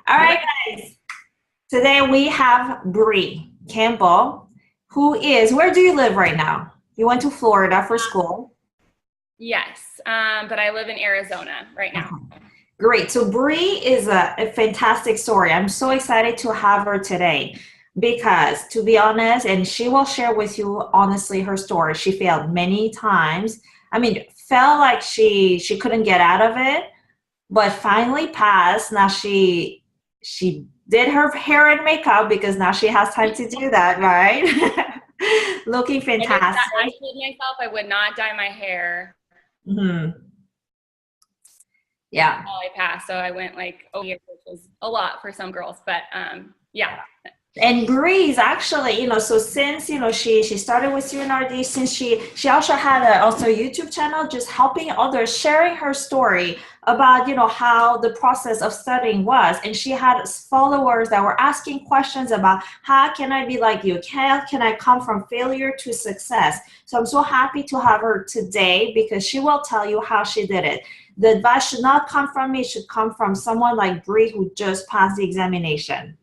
All right, guys. Today we have Brie Campbell, where do you live right now? You went to Florida for school. Yes, but I live in Arizona right now. Great. So Brie is a fantastic story. I'm so excited to have her today because, to be honest, and she will share with you honestly her story. She failed many times. I mean, felt like she couldn't get out of it, but finally passed. Now she did her hair and makeup because now she has time to do that, right? Looking I fantastic. told myself I would not dye my hair Hmm. until Yeah. I passed, so I went like a year, which was a lot for some girls, but yeah. And Breeze actually, so since she started with StudentRDH, since she also had also a YouTube channel, just helping others, sharing her story about how the process of studying was, and she had followers that were asking questions about how can I be like you, can I come from failure to success. So I'm so happy to have her today because she will tell you how she did it. The advice should not come from me, it should come from someone like Bree who just passed the examination.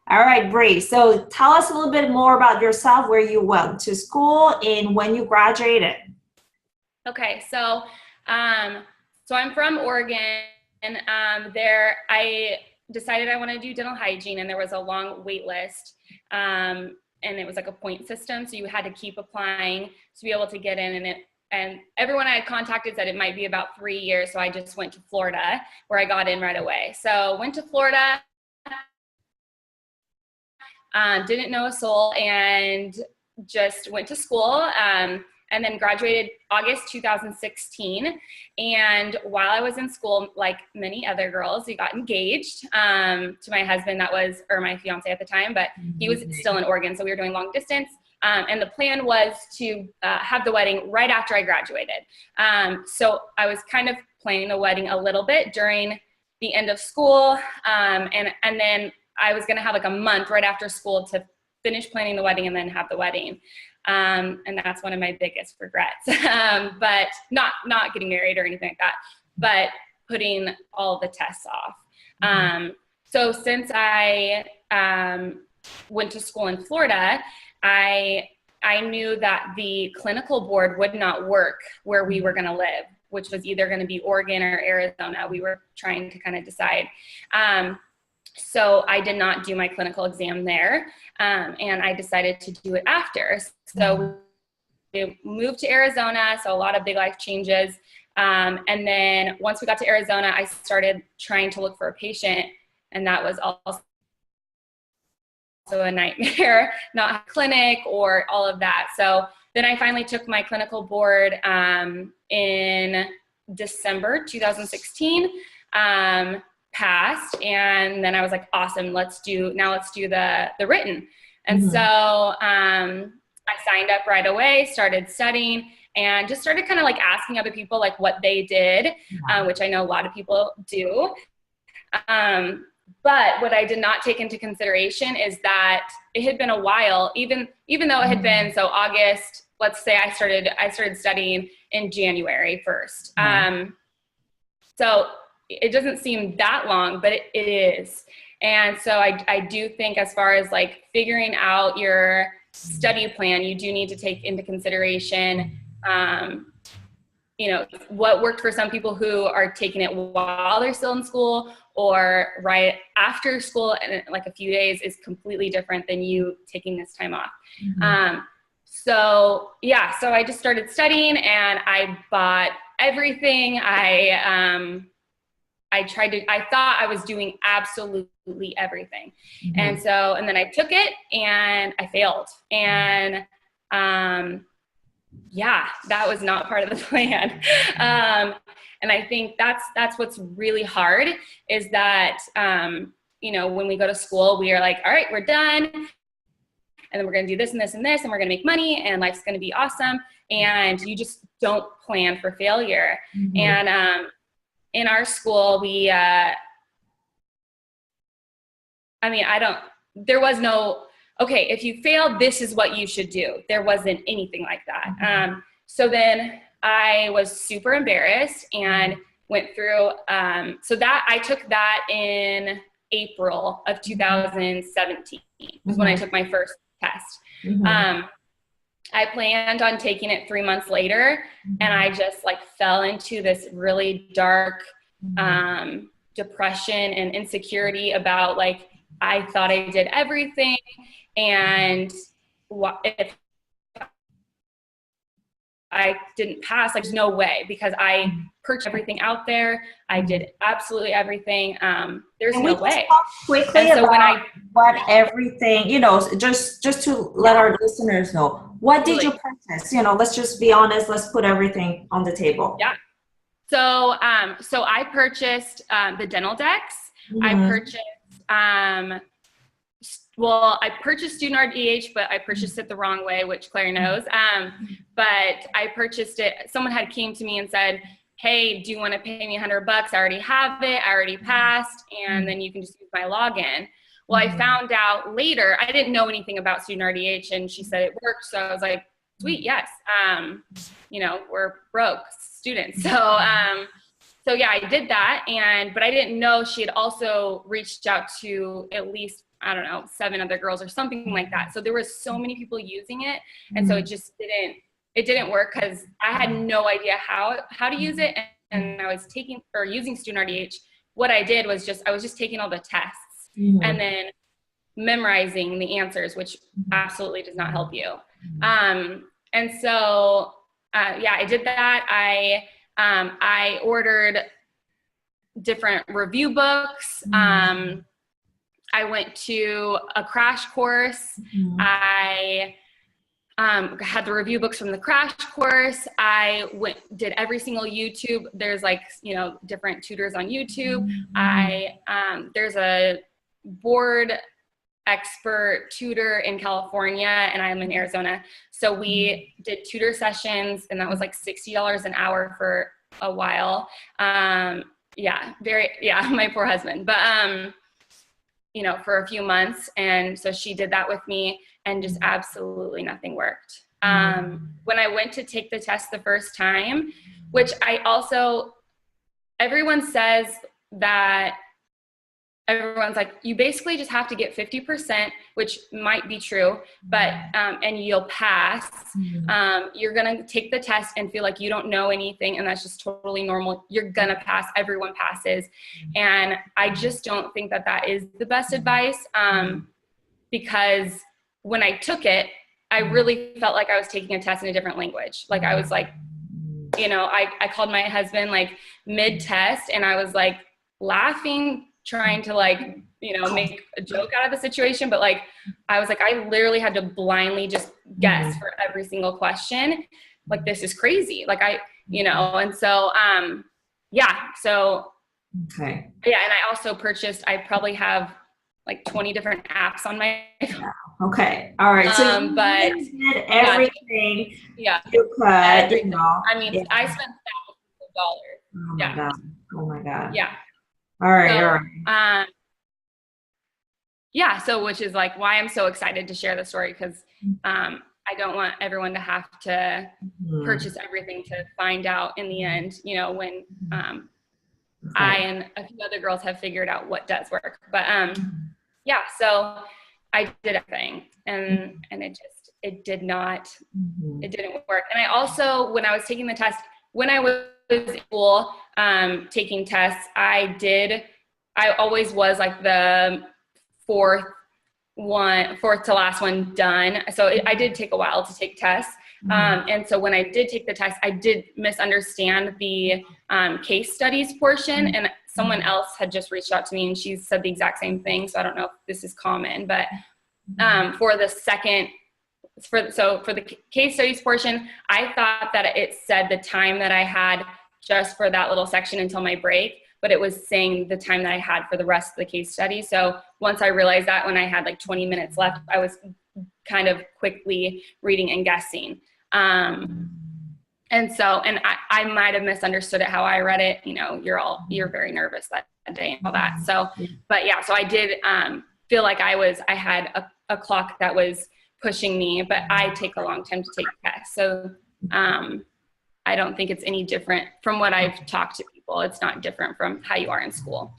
All right, Bree. So tell us a little bit more about yourself, where you went to school and when you graduated. Okay, so I'm from Oregon. There I decided I want to do dental hygiene, and there was a long wait list. And it was like a point system, so you had to keep applying to be able to get in. And everyone I had contacted said it might be about 3 years, so I just went to Florida, where I got in right away. So went to Florida. Didn't know a soul, and just went to school, and then graduated August 2016. And while I was in school, like many other girls, we got engaged to my husband, or my fiance at the time, but he was still in Oregon, so we were doing long distance. And the plan was to have the wedding right after I graduated. So I was kind of planning the wedding a little bit during the end of school, and then I was gonna have like a month right after school to finish planning the wedding and then have the wedding. And that's one of my biggest regrets. But not getting married or anything like that, but putting all the tests off. So since I went to school in Florida, I knew that the clinical board would not work where we were gonna live, which was either gonna be Oregon or Arizona. We were trying to kind of decide. So I did not do my clinical exam there, and I decided to do it after. So we moved to Arizona, so a lot of big life changes. And then once we got to Arizona, I started trying to look for a patient, and that was also a nightmare, not a clinic or all of that. So then I finally took my clinical board in December 2016. Passed, and then I was like, awesome, let's do the written. And so I signed up right away, started studying, and just started kind of like asking other people like what they did, which I know a lot of people do. But what I did not take into consideration is that it had been a while, even though it had been, so August, let's say I started studying in January 1st. So it doesn't seem that long, but it is. And so I do think, as far as like figuring out your study plan, you do need to take into consideration, what worked for some people who are taking it while they're still in school or right after school, and like a few days is completely different than you taking this time off. So I just started studying, and I bought everything. I thought I was doing absolutely everything. And then I took it and I failed. And that was not part of the plan. And I think that's what's really hard is that, when we go to school, we are like, all right, we're done. And then we're going to do this and this and this, and we're going to make money, and life's going to be awesome. And you just don't plan for failure. And, in our school, there was no, okay, if you fail, this is what you should do. There wasn't anything like that. So then I was super embarrassed and went through, so that I took that in April of 2017 was when I took my first test. I planned on taking it 3 months later, and I just like fell into this really dark depression and insecurity about like, I thought I did everything, and if I didn't pass, like there's no way, because I purchased everything out there. I did absolutely everything. There's no way. Talk quickly and so about what everything, you know, just to let our listeners know, what did you purchase? You know, let's just be honest. Let's put everything on the table. Yeah. So, so I purchased the dental decks. I purchased, well, I purchased StudentRDH, but I purchased it the wrong way, which Claire knows. But I purchased it. Someone had came to me and said, hey, do you want to pay me $100? I already have it. I already passed. And then you can just use my login. Well, I found out later, I didn't know anything about StudentRDH, and she said it worked. So I was like, sweet, yes. You know, we're broke students. So, so yeah, I did that. But I didn't know she had also reached out to at least, I don't know, 7 other girls or something like that. So there was so many people using it. And so it just didn't work, because I had no idea how to use it. And I was using StudentRDH. What I did was I was just taking all the tests and then memorizing the answers, which absolutely does not help you. And so, yeah, I did that. I ordered different review books. I went to a crash course. I had the review books from the crash course. I did every single YouTube. There's like, you know, different tutors on YouTube. There's a board expert tutor in California, and I'm in Arizona. So we did tutor sessions, and that was like $60 an hour for a while. Yeah, my poor husband. But, you know, for a few months. And so she did that with me, and just absolutely nothing worked. When I went to take the test the first time, which everyone says that, everyone's like, you basically just have to get 50%, which might be true, but, and you'll pass. You're gonna take the test and feel like you don't know anything, and that's just totally normal. You're gonna pass, everyone passes. And I just don't think that is the best advice, because when I took it, I really felt like I was taking a test in a different language. Like I was like, you know, I called my husband like mid-test, and I was like laughing, trying to like, you know, make a joke out of the situation. But like, I was like, I literally had to blindly just guess for every single question. Like, this is crazy. Like you know, and so, yeah. So, okay. Yeah. And I also purchased, I probably have like 20 different apps on my phone. Okay. All right. So you did everything. Yeah. You could, you know. I mean, I spent thousands of dollars. Oh my God. Oh my God. Yeah. All right. So, all right. Yeah. So, which is like why I'm so excited to share the story, because I don't want everyone to have to purchase everything to find out in the end, you know, when I and a few other girls have figured out what does work. But yeah, so I did everything, and it did not, it didn't work. And I also, when I was taking the test, when I was in school taking tests, I always was like the fourth to last one done. So I did take a while to take tests. And so when I did take the test, I did misunderstand the case studies portion, and someone else had just reached out to me and she said the exact same thing. So I don't know if this is common, but for the case studies portion, I thought that it said the time that I had just for that little section until my break, but it was saying the time that I had for the rest of the case study. So once I realized that, when I had like 20 minutes left, I was kind of quickly reading and guessing. And so, and I might have misunderstood it how I read it. You know, you're very nervous that day and all that. So, but yeah, so I did feel like I had a clock that was pushing me, but I take a long time to take tests. So I don't think it's any different from what I've talked to people. It's not different from how you are in school.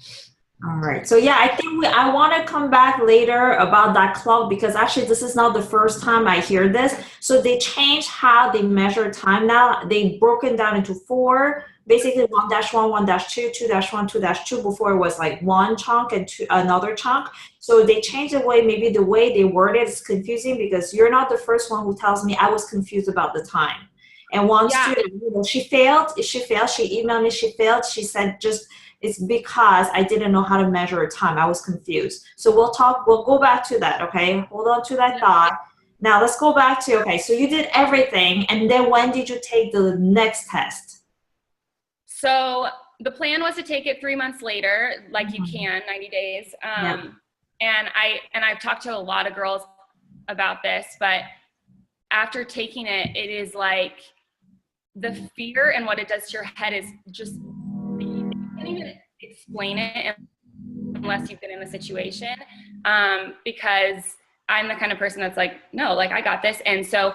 All right. So yeah, I think I want to come back later about that clock because actually this is not the first time I hear this. So they changed how they measure time now. They broken down into four, basically 1-1, 1-2, 2-1, 2-2. Before it was like one chunk and two, another chunk. So they changed the way, maybe the way they word it is confusing because you're not the first one who tells me I was confused about the time. And one Yeah, student, she failed. She failed. She emailed me. She failed. She said just it's because I didn't know how to measure time. I was confused. So we'll go back to that, okay? Hold on to that thought. Now let's go back to, okay, so you did everything, and then when did you take the next test? so the plan was to take it 3 months later, like you can, 90 days. Yeah. And I've talked to a lot of girls about this, but after taking it, it is like the fear and what it does to your head is just, you can't even explain it unless you've been in the situation. Because I'm the kind of person that's like, no, like I got this. And so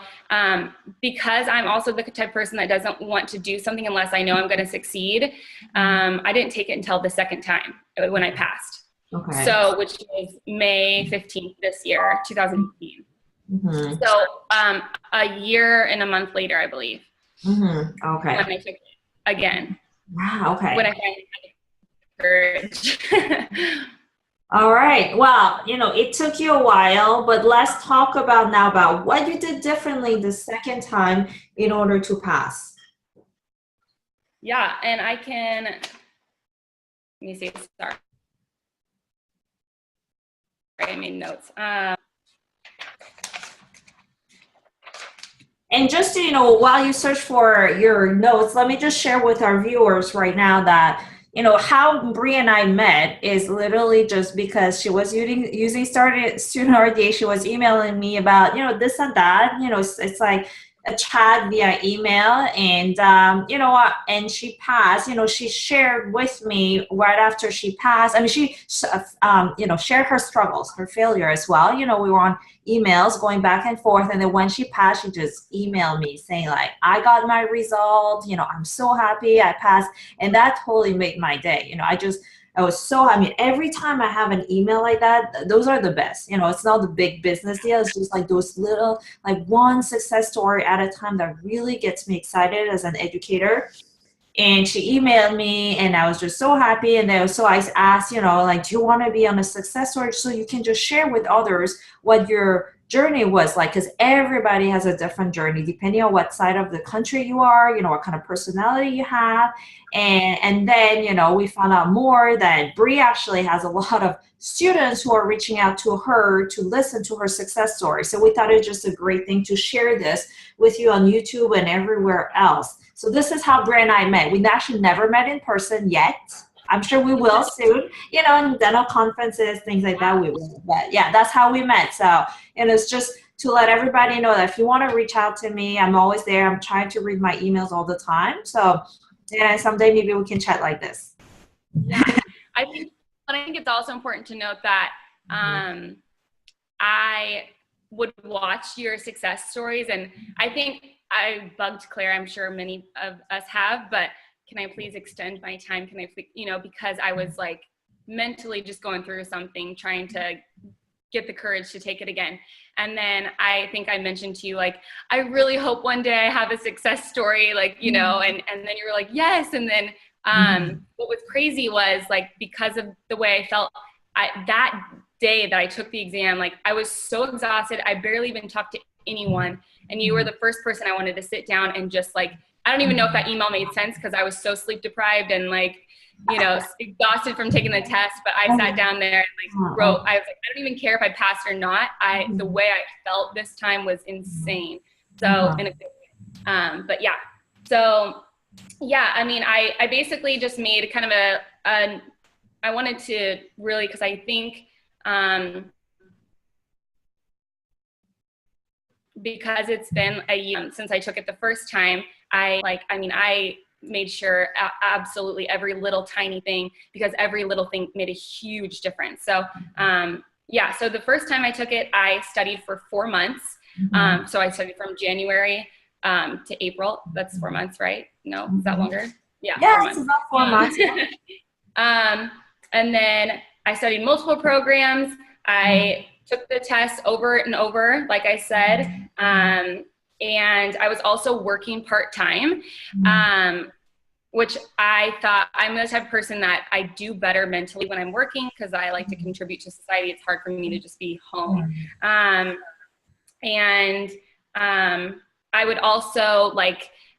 because I'm also the type of person that doesn't want to do something unless I know I'm going to succeed, I didn't take it until the second time when I passed. Okay. So, which is May 15th this year, 2018. Mm-hmm. So a year and a month later, I believe. Mm-hmm. Okay. When I took it again. Wow. Okay. When I finally had the courage. All right. Well, it took you a while, but let's talk about now about what you did differently the second time in order to pass. Yeah, and I can, let me see, sorry. I made notes. And just to, while you search for your notes, let me just share with our viewers right now that, how Brie and I met is literally just because she was using StudentRDH. She was emailing me about, this and that, it's like a chat via email, and and she passed. She shared with me right after she passed. I mean, she shared her struggles, her failure as well. We were on emails going back and forth, and then when she passed, she just emailed me saying like, I got my result, I'm so happy I passed. And that totally made my day. I was so, I mean, every time I have an email like that, those are the best. It's not the big business deal. It's just like those little, like one success story at a time that really gets me excited as an educator. And she emailed me, and I was just so happy. And then so I asked, like, do you want to be on a success story so you can just share with others what your journey was like? Because everybody has a different journey depending on what side of the country you are, what kind of personality you have. And then, we found out more that Brie actually has a lot of students who are reaching out to her to listen to her success story. So we thought it was just a great thing to share this with you on YouTube and everywhere else. So this is how Brie and I met. We actually never met in person yet. I'm sure we will soon, in dental conferences, things like that we will. But yeah, that's how we met. So, and it's just to let everybody know that if you want to reach out to me, I'm always there. I'm trying to read my emails all the time. So, yeah, someday maybe we can chat like this. Yeah, I think it's also important to note that I would watch your success stories, and I think I bugged Claire. I'm sure many of us have, but can I please extend my time? Can I, because I was like mentally just going through something, trying to get the courage to take it again. And then I think I mentioned to you, like, I really hope one day I have a success story, like, and then you were like, yes. And then what was crazy was like, because of the way I felt that day that I took the exam, like I was so exhausted. I barely even talked to anyone. And you were the first person I wanted to sit down and just like, I don't even know if that email made sense because I was so sleep deprived and like, exhausted from taking the test. But I sat down there and like wrote, I was like, I don't even care if I passed or not. The way I felt this time was insane. So, in a good way. But yeah, so yeah, I mean, I basically just made kind of I wanted to really, because I think, because it's been a year since I took it the first time, I made sure absolutely every little tiny thing, because every little thing made a huge difference. So yeah, so the first time I took it, I studied for 4 months. So I studied from January to April. That's 4 months, right? No, is that longer? Yeah, yes, 4 months. It's about 4 months. And then I studied multiple programs. I took the test over and over, like I said. And I was also working part-time, which I thought I'm the type of person that I do better mentally when I'm working because I like to contribute to society. It's hard for me to just be home. I would also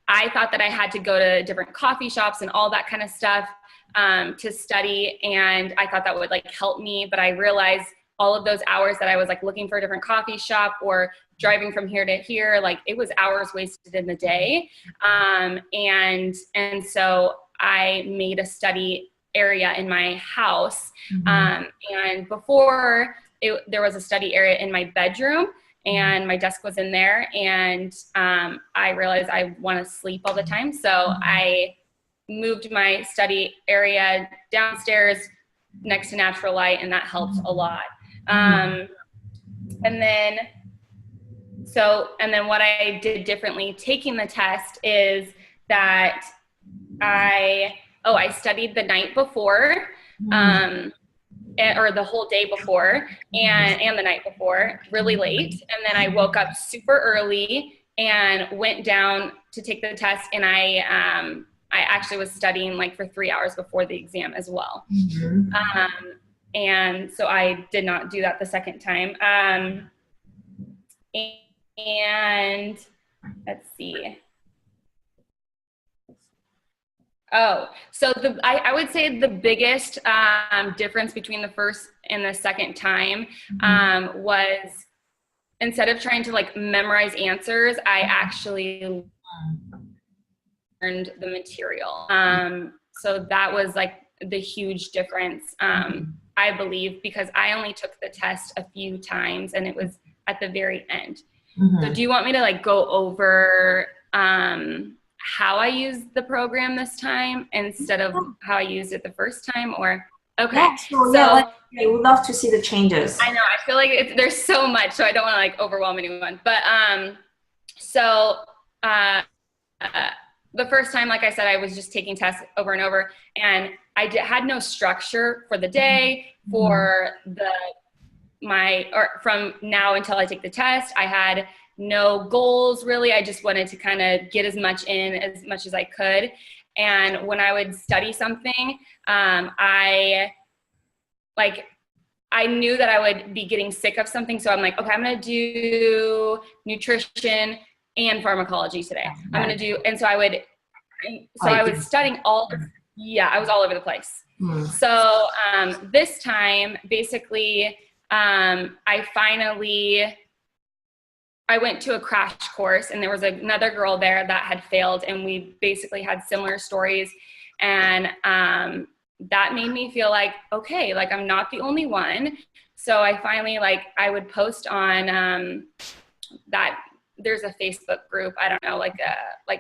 I thought that I had to go to different coffee shops and all that kind of stuff to study. And I thought that would help me, but I realized all of those hours that I was looking for a different coffee shop or driving from here to here, it was hours wasted in the day. And so I made a study area in my house. And before there was a study area in my bedroom, and my desk was in there, and I realized I want to sleep all the time. So I moved my study area downstairs next to natural light, and that helped a lot. And then what I did differently taking the test is that I studied the night before, or the whole day before and the night before really late. And then I woke up super early and went down to take the test. And I actually was studying for 3 hours before the exam as well. And so I did not do that the second time. And let's see. So I would say the biggest difference between the first and the second time was, instead of trying to memorize answers, I actually learned the material. So that was the huge difference, I believe, because I only took the test a few times and it was at the very end. So do you want me to go over how I used the program this time instead of how I used it the first time, or? Okay. Yeah, so we would love to see the changes. I know, I feel like there's so much, so I don't want to overwhelm anyone. But the first time, like I said, I was just taking tests over and over, and I had no structure for the day, for from now until I take the test. I had no goals really. I just wanted to kind of get as much as I could. And when I would study something, I knew that I would be getting sick of something. So I'm okay, I'm going to do nutrition and pharmacology today. I'm going to do, and so I was studying I was all over the place. So this time, basically, I went to a crash course, and there was another girl there that had failed, and we basically had similar stories. And that made me feel okay, I'm not the only one. So I finally, I would post on that, there's a Facebook group, I don't know, like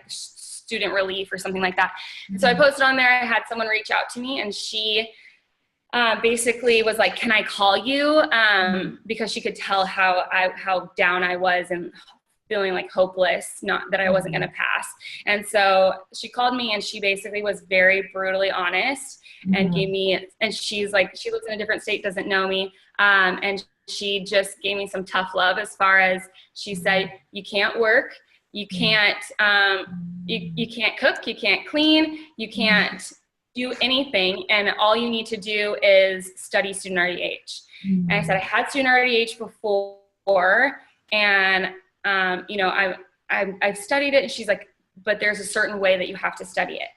Student Relief or something like that. So I posted on there, I had someone reach out to me, and she basically was can I call you? Because she could tell how down I was and feeling hopeless, not that I wasn't going to pass. And so she called me, and she basically was very brutally honest and gave me, and she's she lives in a different state, doesn't know me. And she just gave me some tough love, as far as she said, you can't work, you can't, you can't cook, you can't clean, you can't do anything, and all you need to do is study StudentRDH. And I said, I had StudentRDH before, and I've studied it. And she's but there's a certain way that you have to study it.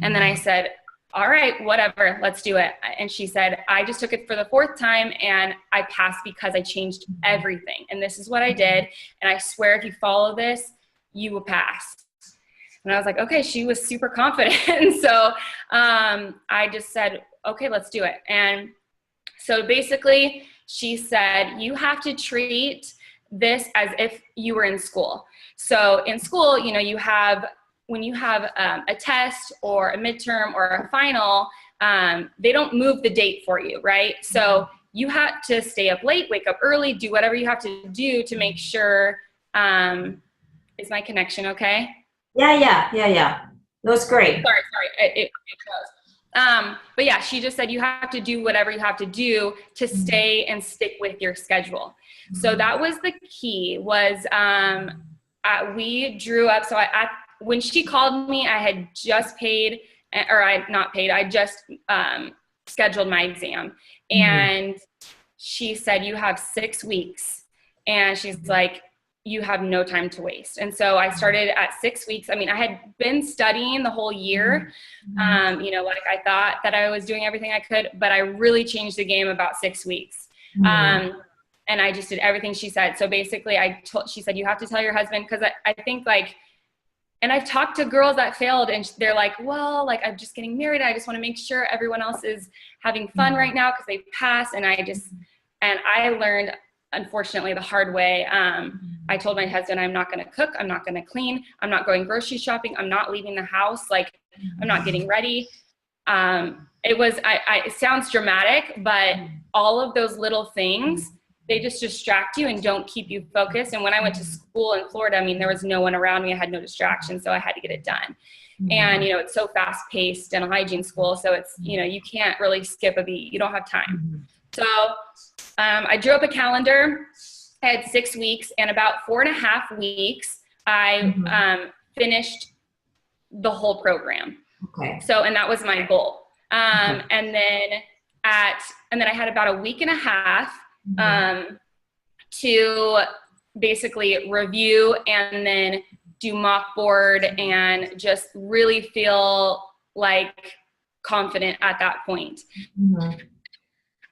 And then I said, all right, whatever, let's do it. And she said, I just took it for the 4th time, and I passed because I changed everything. And this is what I did. And I swear, if you follow this, you will pass. And I was okay, she was super confident. And so I just said, okay, let's do it. And so basically she said, you have to treat this as if you were in school. So in school, when you have a test or a midterm or a final, they don't move the date for you, right? So you have to stay up late, wake up early, do whatever you have to do to make sure, is my connection okay? Yeah. That's great. Sorry. It goes. But yeah, she just said you have to do whatever you have to do to stay and stick with your schedule. So that was the key. Was we drew up. So when she called me, I had just paid, or I not paid. I just scheduled my exam, and she said you have 6 weeks, and she's like, you have no time to waste. And so I started at 6 weeks. I mean, I had been studying the whole year. You know, like I thought that I was doing everything I could, but I really changed the game about 6 weeks. And I just did everything she said. So basically she said, you have to tell your husband, because I think like, and I've talked to girls that failed and they're like, well, like I'm just getting married. I just want to make sure everyone else is having fun right now because they passed. And I learned, unfortunately, the hard way. I told my husband, I'm not going to cook. I'm not going to clean. I'm not going grocery shopping. I'm not leaving the house. Like, I'm not getting ready. It sounds dramatic, but all of those little things, they just distract you and don't keep you focused. And when I went to school in Florida, I mean, there was no one around me. I had no distraction. So I had to get it done. And, you know, it's so fast paced, dental hygiene school. So it's, you know, you can't really skip a beat. You don't have time. So I drew up a calendar. I had 6 weeks, and about 4.5 weeks, I finished the whole program. Okay. So, and that was my goal. And then I had about a week and a half to basically review and then do mock board and just really feel like confident at that point.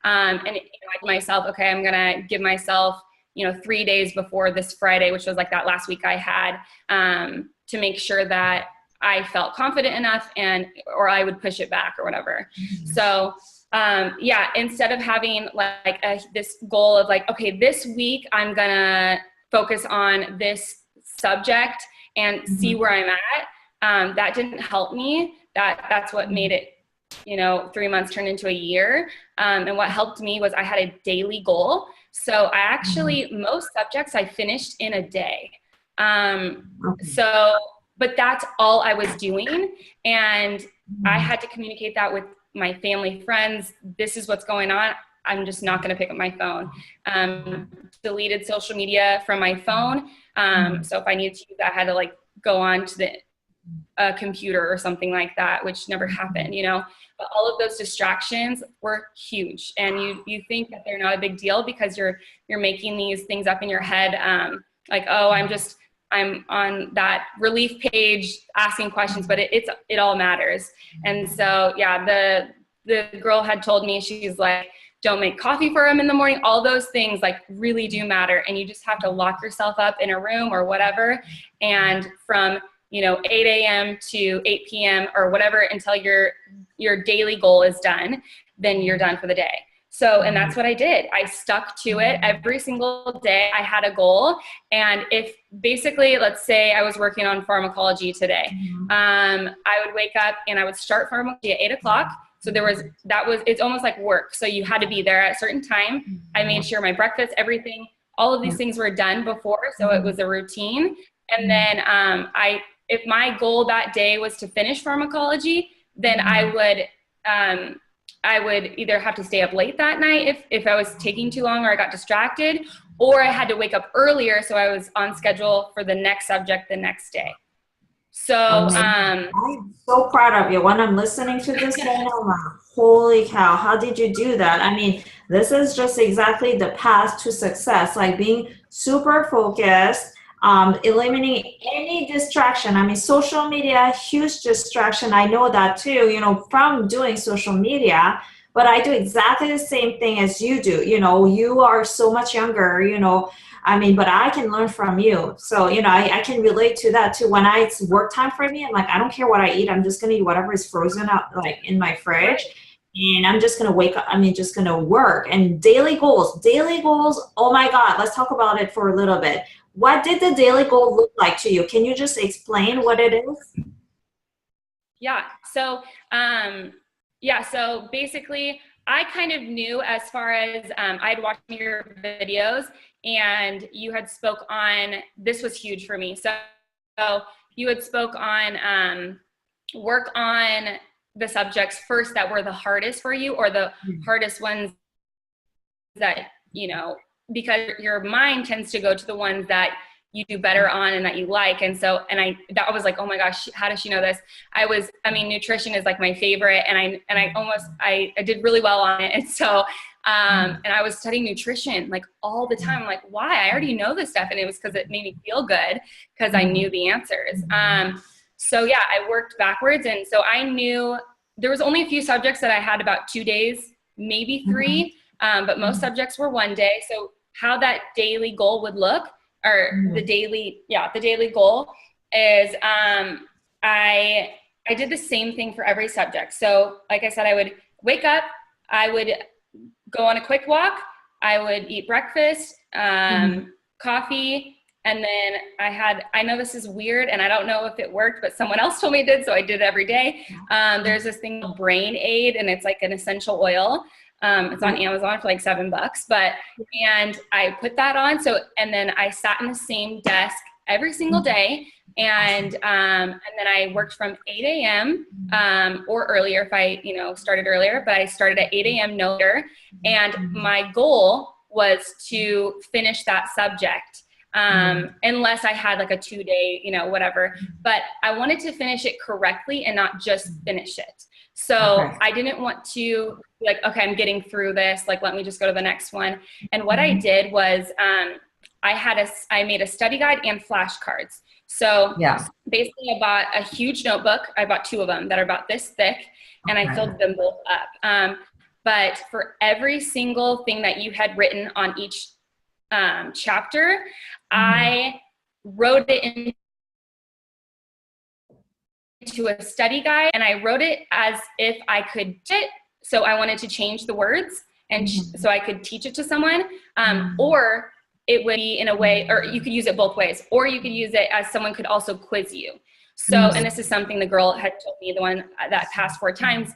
And you know, I told myself, okay, I'm gonna give myself, you know, 3 days before this Friday, which was like that last week I had, to make sure that I felt confident enough or I would push it back or whatever. So yeah, instead of having like this goal of like, okay, this week I'm gonna focus on this subject and see where I'm at, that didn't help me. That's what made it, you know, 3 months turned into a year. And what helped me was I had a daily goal. So I actually, most subjects I finished in a day. But that's all I was doing. And I had to communicate that with my family, friends. This is what's going on. I'm just not going to pick up my phone. Deleted social media from my phone. So if I needed to use that, I had to like go on to the computer or something like that, which never happened, you know. But all of those distractions were huge, and you think that they're not a big deal because you're making these things up in your head, like, oh, I'm on that relief page asking questions, but it all matters. And so yeah, the girl had told me, she's like, don't make coffee for him in the morning. All those things like really do matter, and you just have to lock yourself up in a room or whatever, and from, you know, 8 a.m. to 8 p.m. or whatever until your daily goal is done, then you're done for the day. So, and that's what I did. I stuck to it every single day. I had a goal. And if basically, let's say I was working on pharmacology today, I would wake up and I would start pharmacology at 8 o'clock. So it's almost like work. So you had to be there at a certain time. I made sure my breakfast, everything, all of these things were done before. So it was a routine. And then if my goal that day was to finish pharmacology, then I would either have to stay up late that night if I was taking too long or I got distracted, or I had to wake up earlier so I was on schedule for the next subject the next day. So I'm so proud of you. When I'm listening to this right now, I'm like, holy cow, how did you do that? I mean, this is just exactly the path to success, like being super focused, eliminating any distraction. I mean, social media, huge distraction. I know that too, you know, from doing social media, but I do exactly the same thing as you do. You know, you are so much younger, you know, I mean, but I can learn from you. So, you know, I can relate to that too. When it's work time for me, I'm like, I don't care what I eat. I'm just going to eat whatever is frozen out like in my fridge. And I'm just going to wake up. I mean, just going to work. And daily goals. Oh my God. Let's talk about it for a little bit. What did the daily goal look like to you? Can you just explain what it is? Yeah. So, so basically I kind of knew as far as, I'd watched your videos and you had spoke on, this was huge for me. So you had spoke on, work on the subjects first that were the hardest for you, or the hardest ones that, you know, because your mind tends to go to the ones that you do better on and that you like. And so, that was like, oh my gosh, how does she know this? I mean, nutrition is like my favorite, and I did really well on it. And so, and I was studying nutrition like all the time. I'm like, why? I already know this stuff. And it was because it made me feel good because I knew the answers. So yeah, I worked backwards. And so I knew there was only a few subjects that I had about 2 days, maybe 3, but most subjects were 1 day. So how that daily goal would look, or the daily goal is, I did the same thing for every subject. So like I said, I would wake up, I would go on a quick walk, I would eat breakfast, coffee, and then I know this is weird and I don't know if it worked, but someone else told me it did, so I did it every day. There's this thing called Brain Aid, and it's like an essential oil. It's on Amazon for like $7, and I put that on. So, and then I sat in the same desk every single day. And then I worked from 8 a.m. Or earlier if I, started earlier, but I started at 8 a.m. no later. And my goal was to finish that subject. Unless I had like a 2-day, whatever, but I wanted to finish it correctly and not just finish it. So I didn't want to be like, okay, I'm getting through this. Like, let me just go to the next one. And what I did was, I made a study guide and flashcards. So basically I bought a huge notebook. I bought 2 of them that are about this thick, and I filled them both up. But for every single thing that you had written on each chapter, I wrote it into a study guide, and I wrote it as if I could teach it. So I wanted to change the words, and so I could teach it to someone, or it would be in a way, or you could use it both ways, or you could use it as someone could also quiz you. So, and this is something the girl had told me, the one that passed 4 times,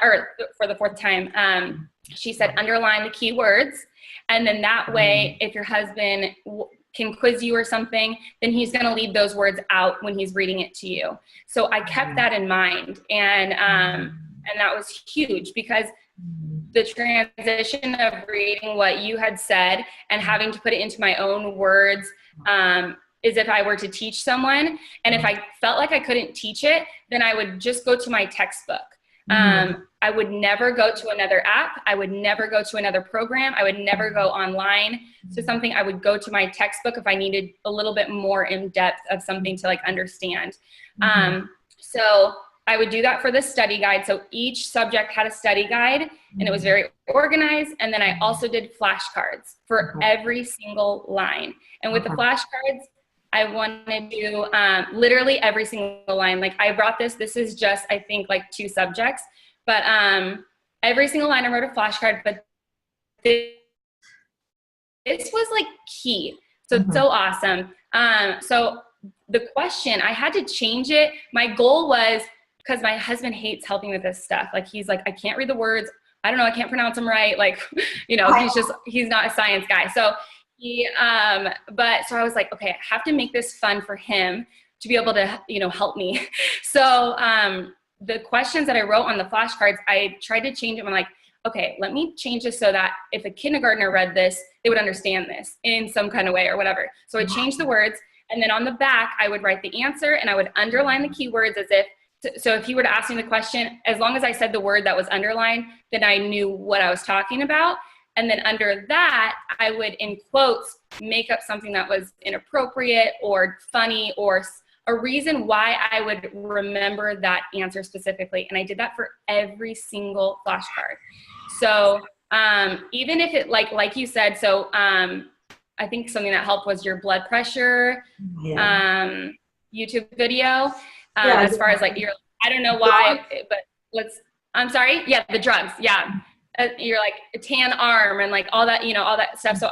or for the 4th time, she said, underline the key words. And then that way, if your husband can quiz you or something, then he's going to leave those words out when he's reading it to you. So I kept that in mind. And that was huge, because the transition of reading what you had said and having to put it into my own words, is if I were to teach someone. And if I felt like I couldn't teach it, then I would just go to my textbook. I would never go to another app. I would never go to another program. I would never go online to something. I would go to my textbook if I needed a little bit more in depth of something to like understand. So I would do that for the study guide. So each subject had a study guide, and it was very organized. And then I also did flashcards for every single line. And with the flashcards, I wanted to literally every single line. Like I brought this is just, I think, like 2 subjects, but every single line I wrote a flashcard, but this was like key. So it's so awesome. So the question, I had to change it. My goal was, because my husband hates helping with this stuff. Like he's like, I can't read the words. I don't know. I can't pronounce them right. Like, he's not a science guy. So so I was like, okay, I have to make this fun for him to be able to, help me. So, the questions that I wrote on the flashcards, I tried to change them. I'm like, okay, let me change this so that if a kindergartner read this, they would understand this in some kind of way or whatever. So I changed the words, and then on the back, I would write the answer, and I would underline the keywords as if, so if he were to ask me the question, as long as I said the word that was underlined, then I knew what I was talking about. And then under that, I would, in quotes, make up something that was inappropriate or funny or a reason why I would remember that answer specifically. And I did that for every single flashcard. So even if it, like you said, so I think something that helped was your blood pressure YouTube video. As far as like I don't know why, but I'm sorry. Yeah, the drugs. Yeah. You're like a tan arm and like all that, all that stuff. So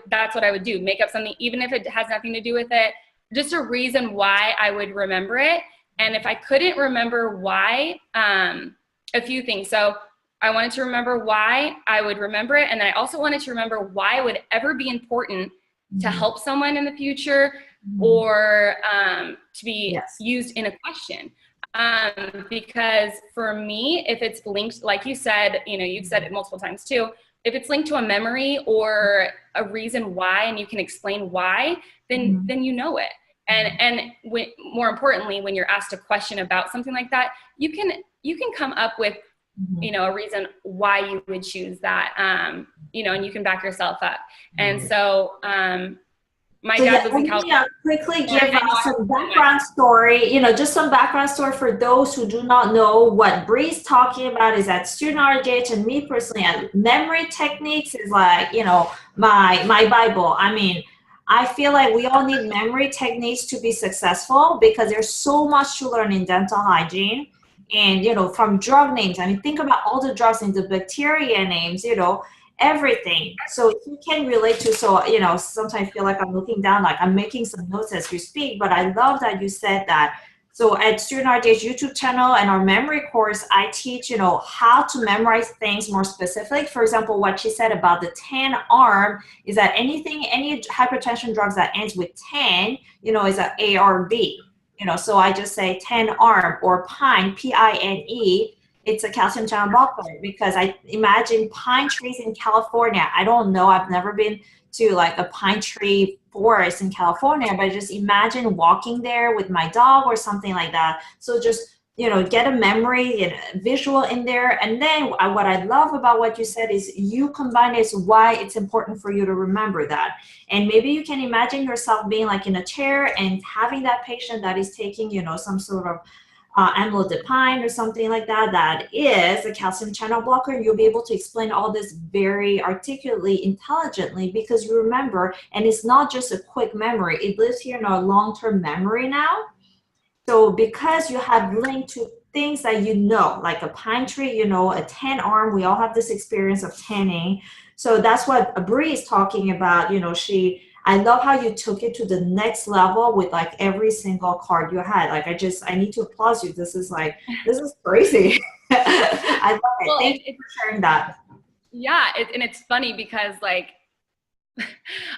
that's what I would do. Make up something, even if it has nothing to do with it, just a reason why I would remember it. And if I couldn't remember why, a few things. So I wanted to remember why I would remember it. And then I also wanted to remember why it would ever be important to help someone in the future or to be used in a question. Because for me, if it's linked, like you said, you've said it multiple times too, if it's linked to a memory or a reason why, and you can explain why, then you know it. And more importantly, when you're asked a question about something like that, you can come up with, a reason why you would choose that, and you can back yourself up. And so, my dad lives in California. Quickly give us some background story, just some background story for those who do not know what Brie's talking about. Is that StudentRDH, and me personally, memory techniques is like, my Bible. I mean, I feel like we all need memory techniques to be successful because there's so much to learn in dental hygiene. And, from drug names, I mean, think about all the drugs names, the bacteria names, everything. So you can relate to, sometimes I feel like I'm looking down, like I'm making some notes as you speak, but I love that you said that. So at StudentRDH YouTube channel and our memory course, I teach, how to memorize things more specific. For example, what she said about the 10 arm is that any hypertension drugs that ends with 10, is an A or B. So I just say 10 arm or pine, P-I-N-E. It's a calcium channel blocker because I imagine pine trees in California. I don't know. I've never been to like a pine tree forest in California, but just imagine walking there with my dog or something like that. So just, get a memory, visual in there. And then what I love about what you said is you combine it why it's important for you to remember that. And maybe you can imagine yourself being like in a chair and having that patient that is taking, some sort of amlodipine or something like that, that is a calcium channel blocker, and you'll be able to explain all this very articulately, intelligently, because you remember, and it's not just a quick memory, it lives here in our long-term memory now. So because you have linked to things that like a pine tree, a 10 arm, we all have this experience of tanning. So that's what Brie is talking about. I love how you took it to the next level with like every single card you had. Like, I need to applaud you. This is crazy. I love it. Well, Thank you for sharing that. Yeah. And it's funny because like,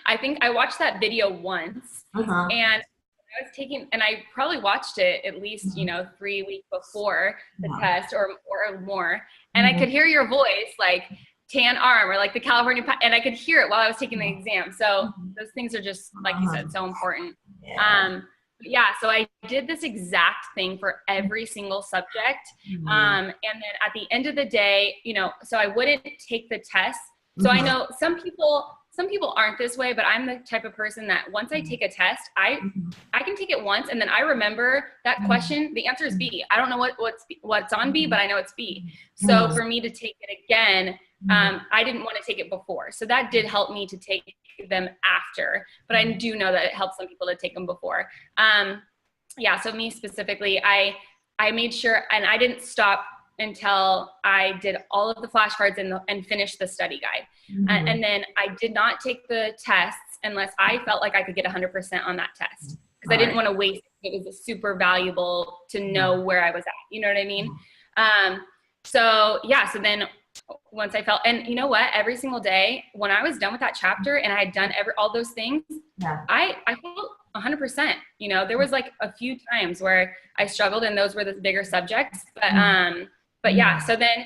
I think I watched that video once and I probably watched it at least, 3 weeks before the test or more. And I could hear your voice, like, tan arm or like the California, and I could hear it while I was taking the exam. So those things are just, like you said, so important. So I did this exact thing for every single subject. And then at the end of the day, so I wouldn't take the test. So I know some people aren't this way, but I'm the type of person that once I take a test, I can take it once and then I remember that question, the answer is B. I don't know what's on B, but I know it's B. So for me to take it again, I didn't want to take it before. So that did help me to take them after, but I do know that it helps some people to take them before. So me specifically, I made sure, and I didn't stop until I did all of the flashcards and finished the study guide. And then I did not take the tests unless I felt like I could get 100% on that test, because I didn't want to waste it. It was super valuable to know where I was at. You know what I mean? So then once I felt, and you know what, every single day when I was done with that chapter and I had done all those things, I felt 100%. There was like a few times where I struggled and those were the bigger subjects, but yeah, so then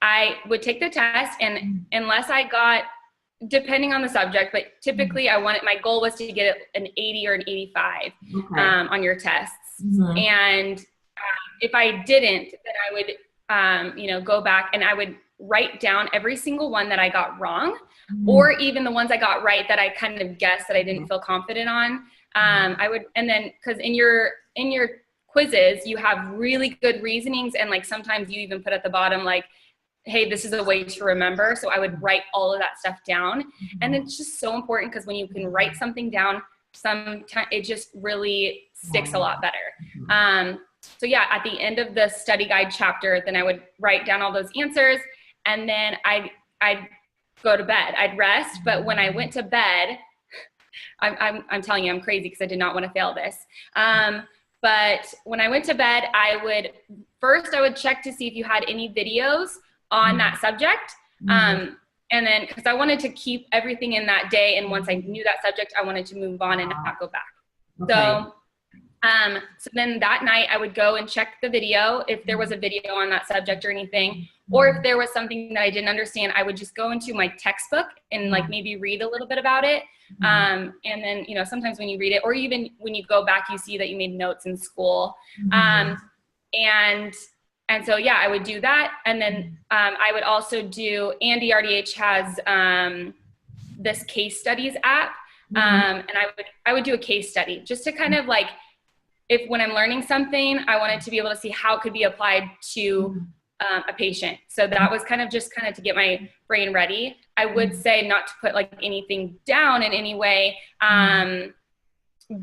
I would take the test, and unless I got, depending on the subject, but typically my goal was to get an 80 or an 85 on your tests. And if I didn't, then I would, go back and I would write down every single one that I got wrong, or even the ones I got right that I kind of guessed that I didn't feel confident on. I would, and then, cause in your quizzes, you have really good reasonings. And like, sometimes you even put at the bottom, like, hey, this is a way to remember. So I would write all of that stuff down. And it's just so important, because when you can write something down, sometimes it just really sticks a lot better. So yeah, at the end of the study guide chapter, then I would write down all those answers, and then I'd go to bed. I'd rest. But when I went to bed, I'm telling you, I'm crazy because I did not want to fail this. But when I went to bed, I would check to see if you had any videos on that subject. And then, because I wanted to keep everything in that day. And once I knew that subject, I wanted to move on and not go back. So So then that night I would go and check the video if there was a video on that subject or anything, or if there was something that I didn't understand, I would just go into my textbook and like maybe read a little bit about it. And then, you know, sometimes when you read it, or even when you go back, you see that you made notes in school. And so, yeah, I would do that. And then I would also do, StudentRDH has this case studies app. And I would do a case study just to kind of like, if when I'm learning something, I wanted to be able to see how it could be applied to a patient. So that was kind of to get my brain ready. I would say not to put like anything down in any way.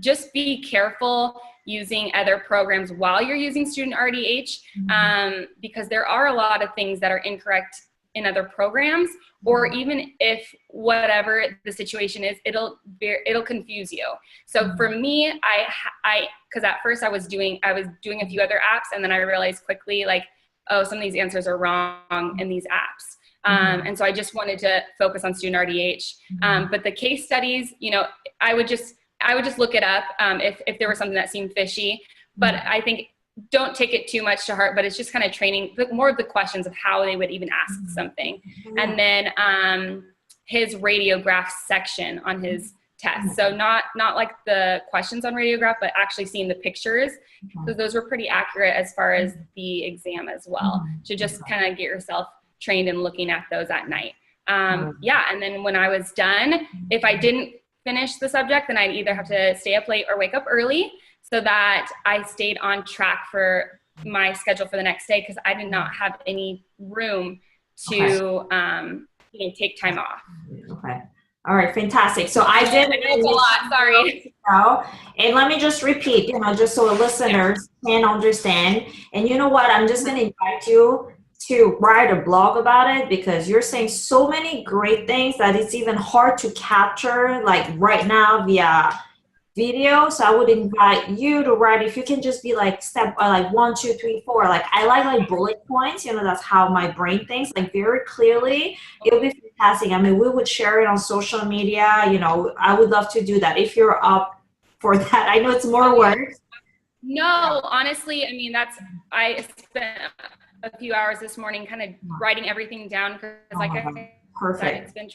Just be careful using other programs while you're using StudentRDH, because there are a lot of things that are incorrect in other programs, or even if whatever the situation is, it'll confuse you. So for me, because at first I was doing a few other apps, and then I realized quickly, like, oh, some of these answers are wrong in these apps. And so I just wanted to focus on StudentRDH. But the case studies, you know, I would just look it up if there was something that seemed fishy. But I think don't take it too much to heart, but it's just kind of training, more of the questions of how they would even ask something. And then his radiograph section on his test. So not like the questions on radiograph, but actually seeing the pictures. So those were pretty accurate as far as the exam as well. To just kind of get yourself trained in looking at those at night. Yeah, and then when I was done, if I didn't finish the subject, then I'd either have to stay up late or wake up early, so that I stayed on track for my schedule for the next day, because I did not have any room to you know, take time off. Okay. All right, fantastic. So I did a lot, sorry. And let me just repeat, you know, just so the listeners can understand. And you know what? I'm just going to invite you to write a blog about it, because you're saying so many great things that it's even hard to capture like right now via video. So I would invite you to write, if you can just be like step like 1, 2, 3, 4. Like I like bullet points, you know, that's how my brain thinks, like very clearly. It would be fantastic. I mean, we would share it on social media, you know. I would love to do that if you're up for that. I know it's more work. No, honestly, I mean, I spent a few hours this morning kind of writing everything down, because like I said, perfect. It's been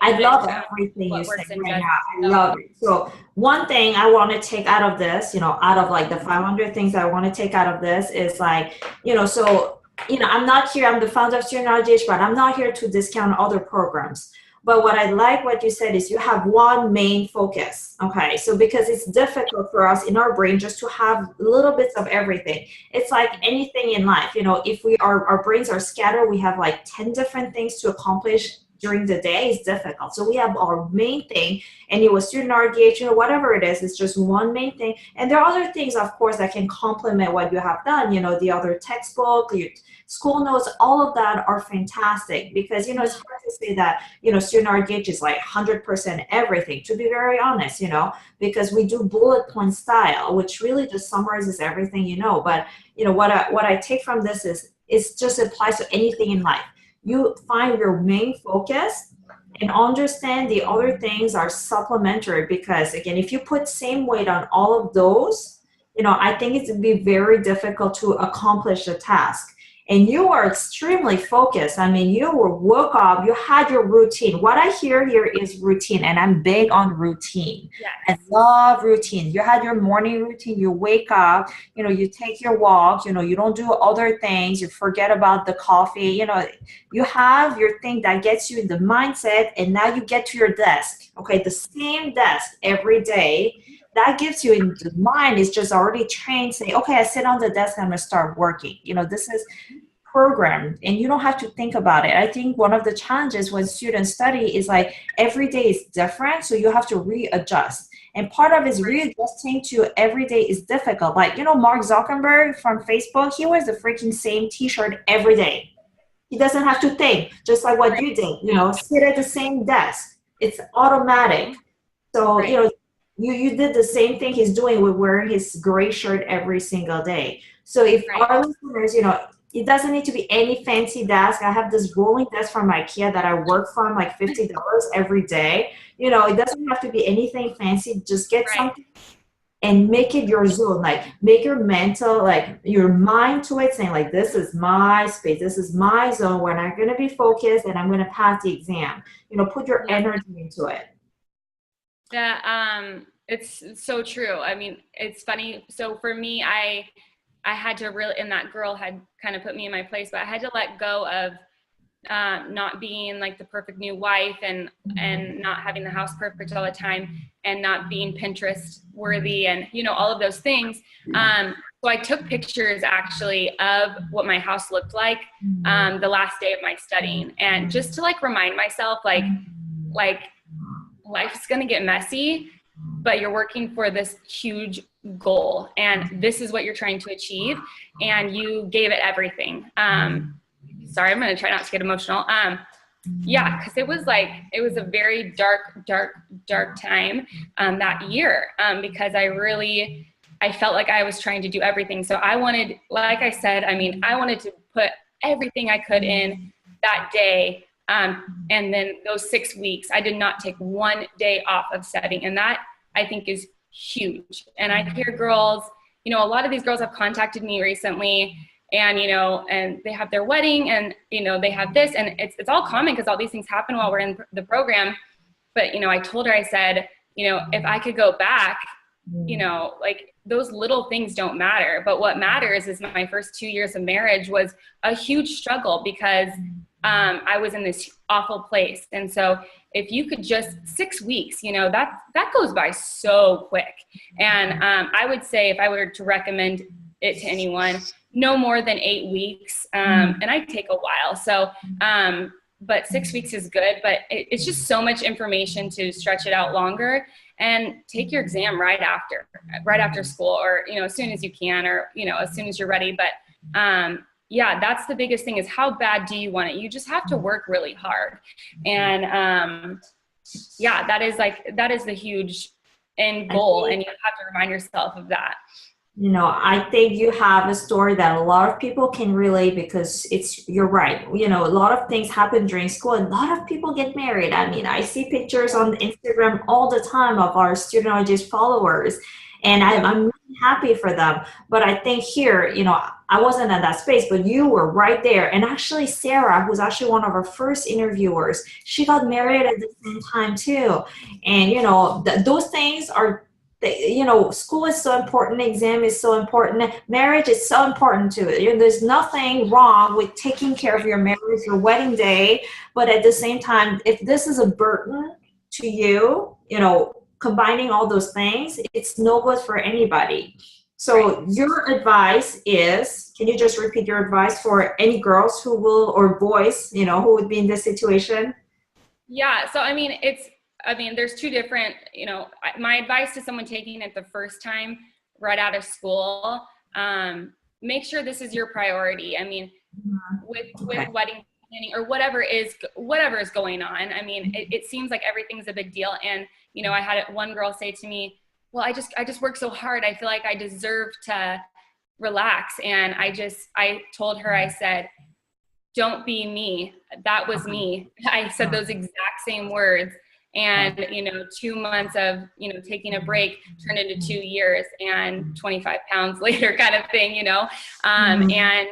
I love everything you said right now. I love it. So one thing I want to take out of this, you know, out of like the 500 things I want to take out of this is like, you know, so, you know, I'm not here, I'm the founder of StudentRDH, but I'm not here to discount other programs. But what I like what you said is you have one main focus, okay? So because it's difficult for us in our brain just to have little bits of everything. It's like anything in life, you know, if our brains are scattered, we have like 10 different things to accomplish during the day. Is difficult. So we have our main thing, and it was StudentRDH, you know, whatever it is, it's just one main thing. And there are other things, of course, that can complement what you have done, you know, the other textbook, your school notes, all of that are fantastic, because, you know, it's hard to say that, you know, StudentRDH is like 100% everything, to be very honest, you know, because we do bullet point style, which really just summarizes everything, you know. But, you know, what I take from this is it just applies to anything in life. You find your main focus and understand the other things are supplementary, because again, if you put same weight on all of those, you know, I think it would be very difficult to accomplish the task. And you are extremely focused. I mean, you woke up, you had your routine. What I hear here is routine, and I'm big on routine. Yes. I love routine. You had your morning routine, you wake up, you know, you take your walk, you know, you don't do other things, you forget about the coffee, you know, you have your thing that gets you in the mindset, and now you get to your desk, okay, the same desk every day. That gives you in the mind is just already trained, say, okay, I sit on the desk, I'm gonna start working. You know, this is programmed, and you don't have to think about it. I think one of the challenges when students study is like every day is different, so you have to readjust. And part of his readjusting to every day is difficult. Like, you know, Mark Zuckerberg from Facebook, he wears the freaking same t-shirt every day. He doesn't have to think, just like what you did, you know, sit at the same desk. It's automatic. So, you know, you did the same thing he's doing with wearing his gray shirt every single day. So if our listeners, you know, it doesn't need to be any fancy desk. I have this rolling desk from IKEA that I work from, like $50 every day. You know, it doesn't have to be anything fancy. Just get something. and make it your zone, like make your mental, like your mind to it, saying like, this is my space, this is my zone where I'm going to be focused and I'm going to pass the exam. You know, put your energy into it. Yeah, it's so true. I mean, it's funny. So for me, I had to really, and that girl had kind of put me in my place, but I had to let go of not being like the perfect new wife, and not having the house perfect all the time, and not being Pinterest worthy, and you know, all of those things. So I took pictures actually of what my house looked like the last day of my studying, and just to like remind myself, like life's gonna get messy, but you're working for this huge goal, and this is what you're trying to achieve, and you gave it everything. Sorry, I'm gonna try not to get emotional. Yeah, because it was a very dark time that year, because I felt like I was trying to do everything. So I wanted, like I said, I mean, I wanted to put everything I could in that day. And then those 6 weeks, I did not take one day off of studying. And that, I think, is huge. And I hear girls, you know, a lot of these girls have contacted me recently, and, you know, and they have their wedding, and, you know, they have this, and it's all common because all these things happen while we're in the program. But, you know, I told her, I said, you know, if I could go back, you know, like those little things don't matter. But what matters is my first 2 years of marriage was a huge struggle, because I was in this awful place. And so if you could just 6 weeks, you know, that goes by so quick. And I would say, if I were to recommend it to anyone, no more than 8 weeks. And I take a while. So, but 6 weeks is good, but it's just so much information to stretch it out longer. And take your exam right after school, or, you know, as soon as you can, or, you know, as soon as you're ready. But yeah, that's the biggest thing, is how bad do you want it? You just have to work really hard. And yeah, that is the huge end goal. And you have to remind yourself of that. You know, I think you have a story that a lot of people can relate, because you're right. You know, a lot of things happen during school, and a lot of people get married. I mean, I see pictures on Instagram all the time of our StudentRDH followers, and I'm really happy for them. But I think here, you know, I wasn't in that space, but you were right there. And actually, Sarah, who's actually one of our first interviewers, she got married at the same time too. And, you know, those things are, you know, school is so important, exam is so important, marriage is so important too. You know, there's nothing wrong with taking care of your marriage, your wedding day, but at the same time, if this is a burden to you, you know, combining all those things, it's no good for anybody. So your advice is, can you just repeat your advice for any girls who will, or boys, you know, who would be in this situation? Yeah, so I mean, there's two different, you know, my advice to someone taking it the first time right out of school, make sure this is your priority. I mean, with wedding planning or whatever is going on, I mean, it seems like everything's a big deal. And, you know, I had one girl say to me, well, I just work so hard. I feel like I deserve to relax. And I told her, I said, don't be me. That was me. I said those exact same words. And, you know, 2 months of, you know, taking a break turned into 2 years and 25 pounds later kind of thing, you know? And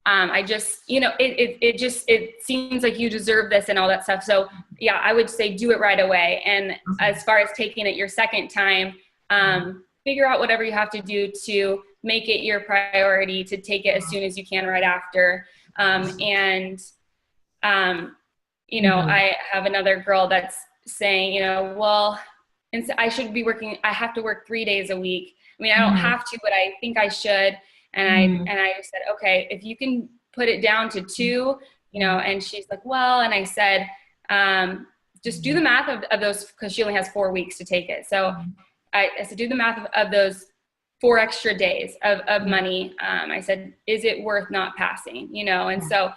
I just, you know, it seems like you deserve this and all that stuff. So yeah, I would say do it right away. And as far as taking it your second time, figure out whatever you have to do to make it your priority to take it as soon as you can right after. You know, I have another girl that's saying, you know, well, I have to work 3 days a week. I mean, I don't have to, but I think I should. And I said, okay, if you can put it down to 2, you know, and she's like, well, and I said, just do the math of those, because she only has 4 weeks to take it. So I said, do the math of those 4 extra days of money. I said, is it worth not passing, you know? And so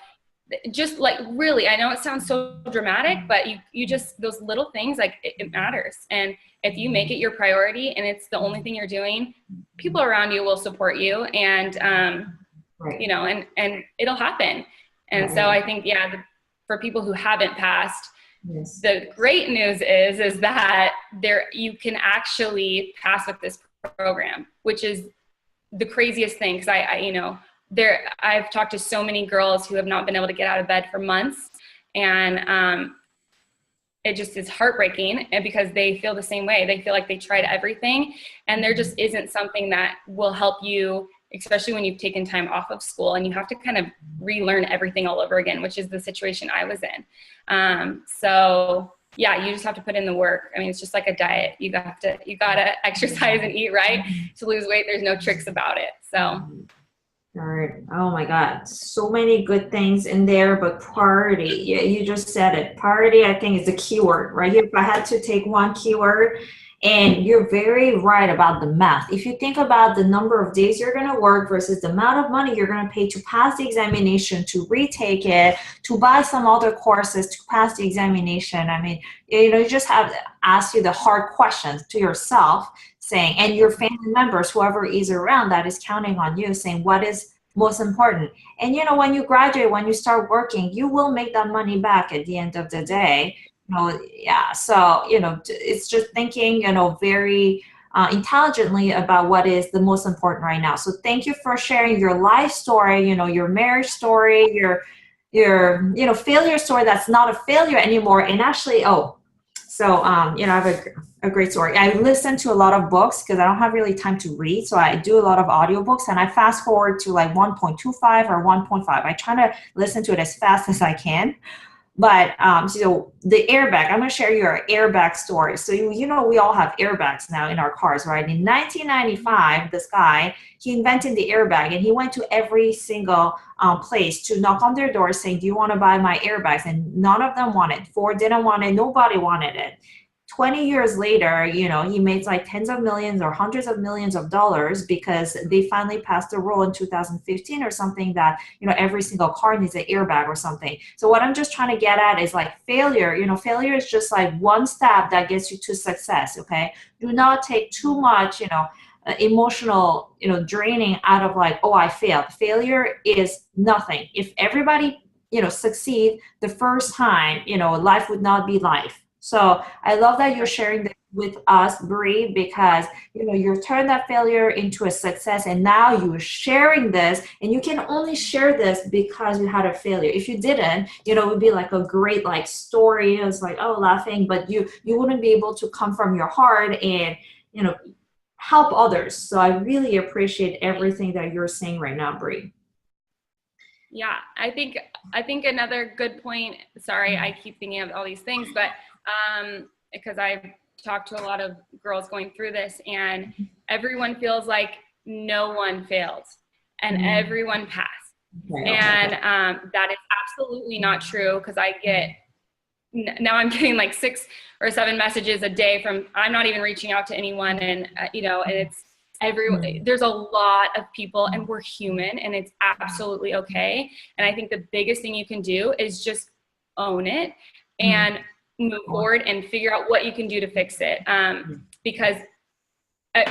just like, really, I know it sounds so dramatic, but you just, those little things, like it matters. And if you make it your priority and it's the only thing you're doing, people around you will support you, and, you know, and it'll happen. And so I think, yeah, for people who haven't passed, the great news is that you can actually pass with this program, which is the craziest thing. Cause I've talked to so many girls who have not been able to get out of bed for months, and it just is heartbreaking, and because they feel the same way. They feel like they tried everything, and there just isn't something that will help you, especially when you've taken time off of school and you have to kind of relearn everything all over again, which is the situation I was in. So yeah, you just have to put in the work. I mean, it's just like a diet. You gotta exercise and eat right to lose weight. There's no tricks about it. So. All right. Oh my God. So many good things in there, but priority. Yeah, you just said it. Priority, I think, is the keyword, right? If I had to take one keyword, and you're very right about the math. If you think about the number of days you're going to work versus the amount of money you're going to pay to pass the examination, to retake it, to buy some other courses, to pass the examination. I mean, you just have to ask you the hard questions to yourself, saying, and your family members, whoever is around that is counting on you, saying, what is most important? And when you graduate, when you start working, you will make that money back at the end of the day. Yeah. So, it's just thinking, very intelligently about what is the most important right now. So thank you for sharing your life story, your marriage story, your failure story that's not a failure anymore. And actually, I have a great story. I listen to a lot of books because I don't have really time to read. So I do a lot of audiobooks, and I fast forward to like 1.25 or 1.5. I try to listen to it as fast as I can. But so the airbag, I'm going to share your airbag story. So we all have airbags now in our cars, right? In 1995, this guy, he invented the airbag, and he went to every single place to knock on their door saying, do you want to buy my airbags? And none of them wanted. Ford didn't want it. Nobody wanted it. 20 years later, he made like tens of millions or hundreds of millions of dollars because they finally passed a rule in 2015 or something that, every single car needs an airbag or something. So what I'm just trying to get at is like failure. Failure is just like one step that gets you to success. Okay. Do not take too much, emotional, draining out of like, oh, I failed. Failure is nothing. If everybody, succeed the first time, life would not be life. So I love that you're sharing this with us, Brie, because you turned that failure into a success, and now you're sharing this, and you can only share this because you had a failure. If you didn't, it would be like a great like story. It was like, oh, laughing, but you wouldn't be able to come from your heart and help others. So I really appreciate everything that you're saying right now, Brie. Yeah, I think another good point. Sorry, I keep thinking of all these things, but because I've talked to a lot of girls going through this, and everyone feels like no one failed and everyone passed. And that is absolutely not true, because now I'm getting like 6 or 7 messages a day from, I'm not even reaching out to anyone, and and it's there's a lot of people, and we're human, and it's absolutely okay. And I think the biggest thing you can do is just own it and move forward and figure out what you can do to fix it. Because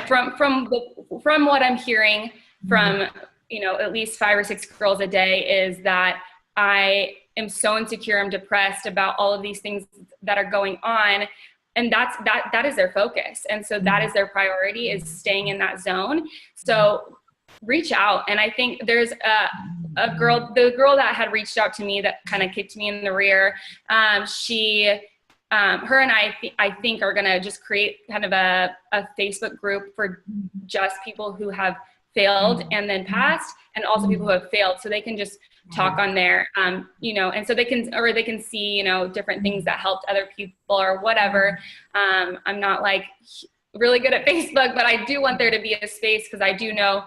from what I'm hearing from at least 5 or 6 girls a day, is that I am so insecure, I'm depressed about all of these things that are going on. And that is their focus. And so that is their priority, is staying in that zone. So reach out. And I think there's the girl that had reached out to me that kind of kicked me in the rear. Her and I think are going to just create kind of a Facebook group for just people who have failed and then passed, and also people who have failed, so they can just talk on there, and so they can see, different things that helped other people or whatever. I'm not like really good at Facebook, but I do want there to be a space, because I do know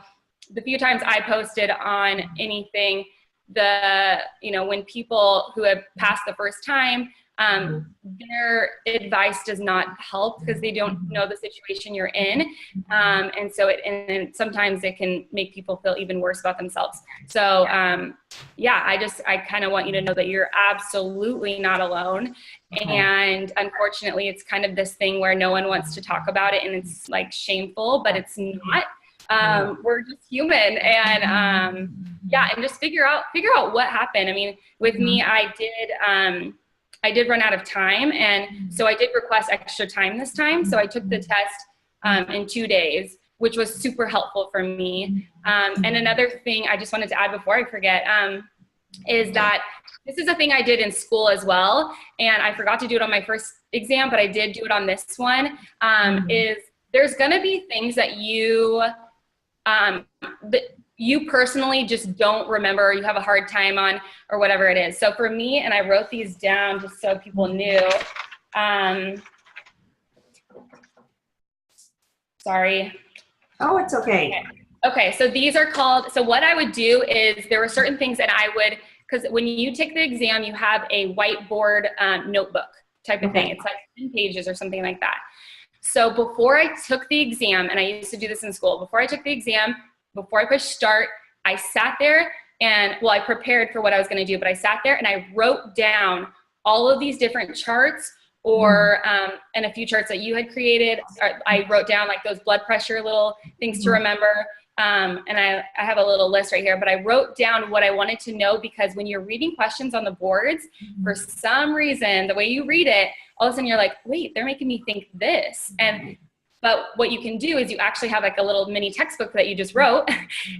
the few times I posted on anything, when people who have passed the first time, their advice does not help because they don't know the situation you're in. And so and sometimes it can make people feel even worse about themselves. So, I kind of want you to know that you're absolutely not alone. And unfortunately, it's kind of this thing where no one wants to talk about it, and it's like shameful, but it's not. We're just human, and and just figure out what happened. I mean, with me, I did run out of time, and so I did request extra time this time. So I took the test in 2 days, which was super helpful for me. And another thing I just wanted to add before I forget is that this is a thing I did in school as well, and I forgot to do it on my first exam, but I did do it on this one, is there's gonna be things that you personally just don't remember, or you have a hard time on, or whatever it is. So for me, and I wrote these down just so people knew, sorry. Oh, it's okay. Okay, so these are called, so what I would do is there were certain things that I would, because when you take the exam, you have a whiteboard notebook type of thing. It's like 10 pages or something like that. So before I took the exam, and I used to do this in school, before I took the exam, before I pushed start, I sat there and, well, I prepared for what I was gonna do, but I sat there and I wrote down all of these different charts, or and a few charts that you had created. I wrote down like those blood pressure little things to remember. And I have a little list right here, but I wrote down what I wanted to know, because when you're reading questions on the boards, for some reason, the way you read it, all of a sudden you're like, wait, they're making me think this. But what you can do is you actually have like a little mini textbook that you just wrote,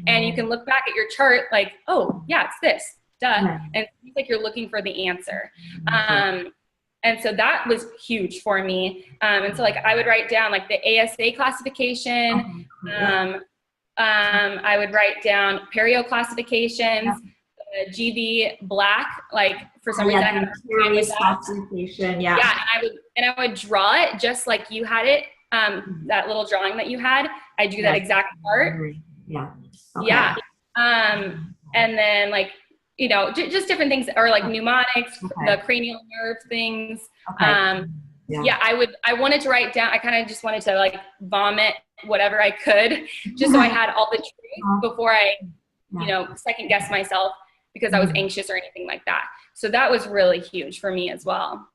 and you can look back at your chart like, oh yeah, it's this, duh. And it's like you're looking for the answer. And so that was huge for me. And so like I would write down like the ASA classification, I would write down perio classifications, GV black, like for some reason I had a classification, yeah. And I would draw it just like you had it, that little drawing that you had. I do that exact part. Yeah. Yeah. And then like, you know, just different things, or like mnemonics, the cranial nerve things. Yeah, I wanted to write down, I kind of just wanted to like vomit whatever I could, just so I had all the truth before I, you know, second guess myself because I was anxious or anything like that. So that was really huge for me as well.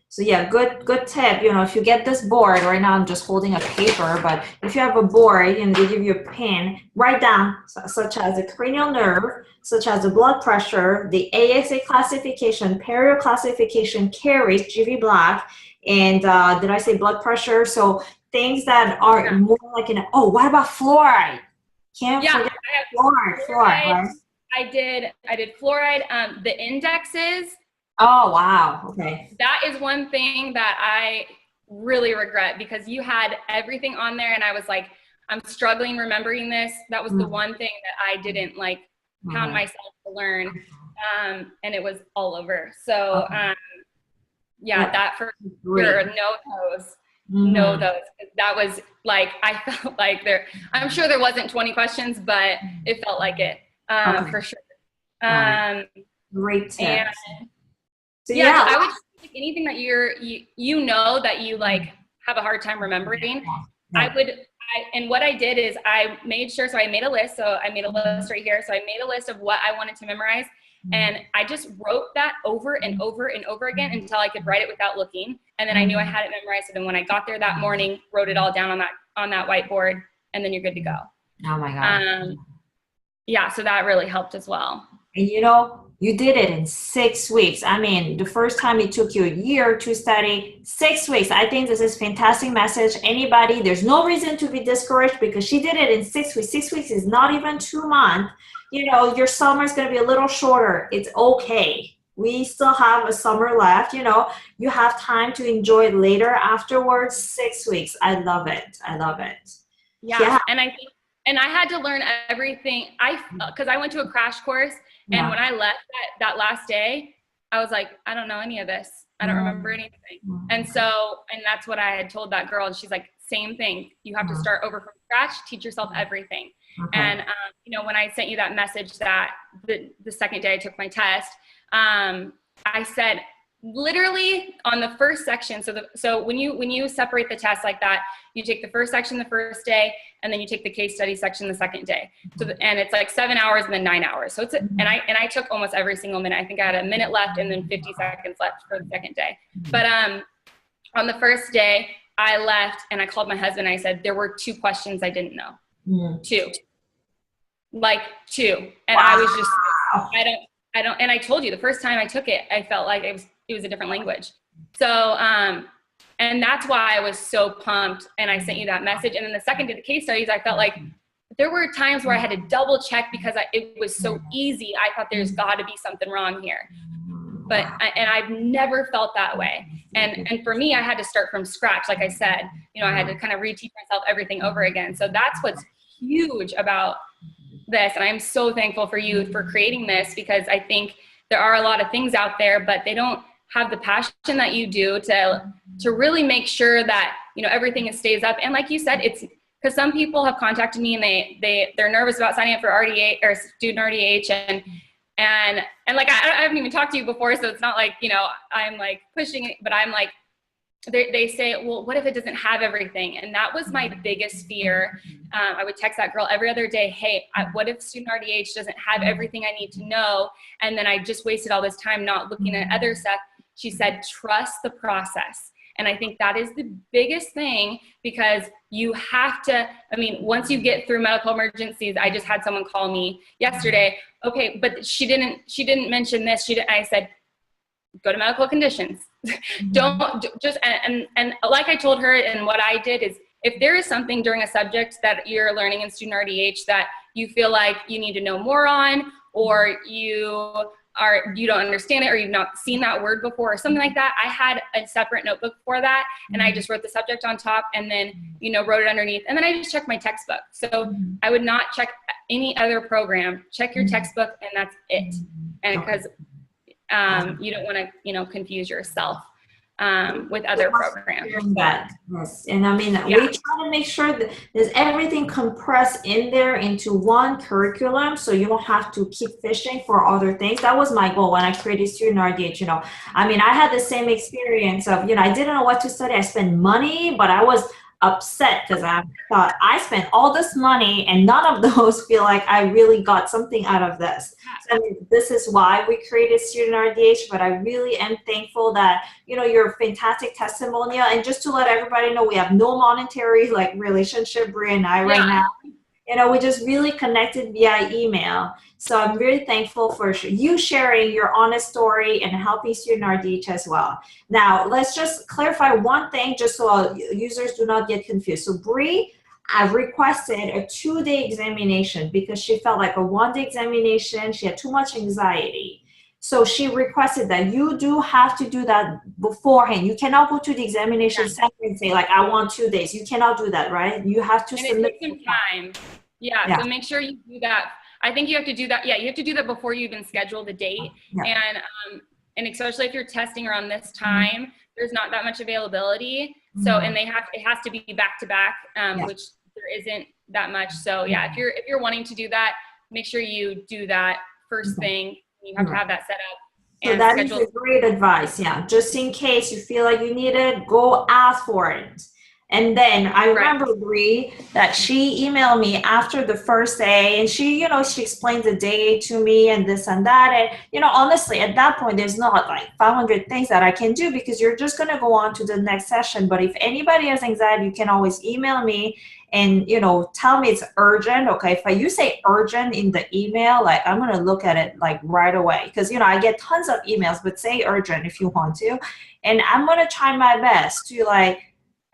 So yeah, good tip. You know, if you get this board, right now I'm just holding a paper, but if you have a board and they give you a pen, write down such as the cranial nerve, such as the blood pressure, the ASA classification, perio classification, caries, GV black, and did I say blood pressure? So things that are more like oh, what about fluoride? Can't forget fluoride, right? I did fluoride, the indexes. Oh, wow. Okay. That is one thing that I really regret, because you had everything on there and I was like, I'm struggling remembering this. That was the one thing that I didn't like pound myself to learn. And it was all over. So yeah, that for sure, know those. That was like, I felt like I'm sure there wasn't 20 questions, but it felt like it, for sure. Great tip. So yeah, I would like anything that you know that you like have a hard time remembering. And what I did is I made sure, so I made a list. So I made a list right here. So I made a list of what I wanted to memorize, and I just wrote that over and over and over again until I could write it without looking. And then I knew I had it memorized. And then when I got there that morning, wrote it all down on that whiteboard, and then you're good to go. Oh my God. Yeah, so that really helped as well. And you know, you did it in 6 weeks. I mean, the first time it took you a year to study, 6 weeks. I think this is fantastic message. Anybody, there's no reason to be discouraged, because she did it in 6 weeks. 6 weeks is not even 2 months. You know, your summer is going to be a little shorter. It's okay. We still have a summer left. You know, you have time to enjoy it later afterwards. 6 weeks. I love it. I love it. Yeah. And I think, and I had to learn everything. Because I went to a crash course. And when I left that last day, I was like, I don't know any of this. I don't remember anything. And that's what I had told that girl. And she's like, same thing. You have to start over from scratch, teach yourself everything. And, you know, when I sent you that message that the second day I took my test, I said, literally on the first section. So when you separate the test like that, you take the first section the first day, and then you take the case study section the second day. So and it's like 7 hours and then 9 hours. So it's and I took almost every single minute. I think I had a minute left and then 50 seconds left for the second day. But on the first day, I left and I called my husband. And I said there were 2 questions I didn't know. 2, like 2, and I was just I don't. And I told you the first time I took it, I felt like it was a different language. So And that's why I was so pumped and I sent you that message. And then the second did the case studies, I felt like there were times where I had to double check because it was so easy. I thought there's got to be something wrong here. But and I've never felt that way. And for me, I had to start from scratch. Like I said, you know, I had to kind of reteach myself everything over again. So that's what's huge about this. And I'm so thankful for you for creating this, because I think there are a lot of things out there, but they don't have the passion that you do to really make sure that, you know, everything stays up. And like you said, it's because some people have contacted me and they're nervous about signing up for RDH or StudentRDH, and like I haven't even talked to you before, so it's not like, you know, I'm like pushing it, but I'm like, they say, well, what if it doesn't have everything? And that was my biggest fear. I would text that girl every other day, hey, what if StudentRDH doesn't have everything I need to know? And then I just wasted all this time not looking at other stuff. She said, trust the process. And I think that is the biggest thing, because you have to, I mean, once you get through medical emergencies, I just had someone call me yesterday. Okay, but she didn't mention this. I said, go to medical conditions. Don't just, and like I told her, and what I did is, if there is something during a subject that you're learning in StudentRDH that you feel like you need to know more on, or you don't understand it, or you've not seen that word before or something like that, I had a separate notebook for that, and I just wrote the subject on top and then, you know, wrote it underneath, and then I just checked my textbook. So I would not check any other program. Check your textbook, and that's it. And because you don't want to, you know, confuse yourself with other programs. Yes, and I mean, we try to make sure that there's everything compressed in there into one curriculum, so you don't have to keep fishing for other things. That was my goal when I created StudentRDH. You know, I mean, I had the same experience of, you know, I didn't know what to study. I spent money, but I was upset because I thought I spent all this money and none of those feel like I really got something out of this. So, I mean, this is why we created StudentRDH, but I really am thankful that, you know, you're a fantastic testimonial. And just to let everybody know, we have no monetary like relationship, Brie and I, right now. You know, we just really connected via email. So I'm very thankful for you sharing your honest story and helping StudentRDH as well. Now, let's just clarify one thing just so users do not get confused. So Brie, I've requested a 2-day examination because she felt like a 1-day examination, she had too much anxiety. So she requested that you do have to do that beforehand. You cannot go to the examination center and say, like, I want 2 days. You cannot do that, right? You have to submit. It takes some time. Yeah, so make sure you do that. I think you have to do that. Yeah, you have to do that before you even schedule the date. And especially if you're testing around this time, there's not that much availability. So, and it has to be back to back, which there isn't that much. So yeah, if you're wanting to do that, make sure you do that first thing. You have to have that set up. So that is a great advice. Yeah, just in case you feel like you need it, go ask for it. And then I remember Brie that she emailed me after the first day, and she, you know, she explained the day to me and this and that. And, you know, honestly, at that point, there's not like 500 things that I can do because you're just going to go on to the next session. But if anybody has anxiety, you can always email me and, you know, tell me it's urgent. Okay, if you say urgent in the email, like I'm going to look at it like right away because, you know, I get tons of emails, but say urgent if you want to. And I'm going to try my best to like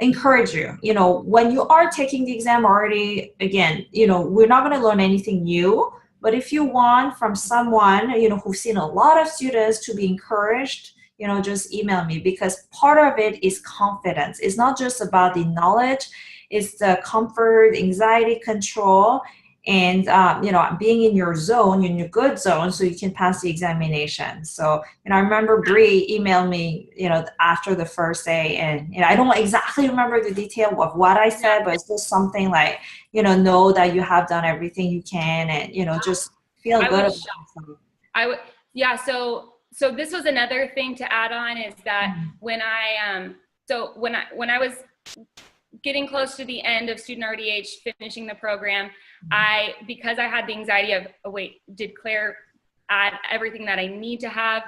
encourage you. You know, when you are taking the exam already, again, you know, we're not going to learn anything new, but if you want from someone, you know, who's seen a lot of students to be encouraged, you know, just email me because part of it is confidence. It's not just about the knowledge, it's the comfort, anxiety control, and, you know, being in your zone, in your good zone, so you can pass the examination. So, you know, I remember Brie emailed me, you know, after the first day, and, you know, I don't exactly remember the detail of what I said, but it's just something like, you know that you have done everything you can, and, you know, just feel good about yourself. Yeah. So this was another thing to add on is that when I was getting close to the end of StudentRDH, finishing the program, because I had the anxiety of, oh wait, did Claire add everything that I need to have,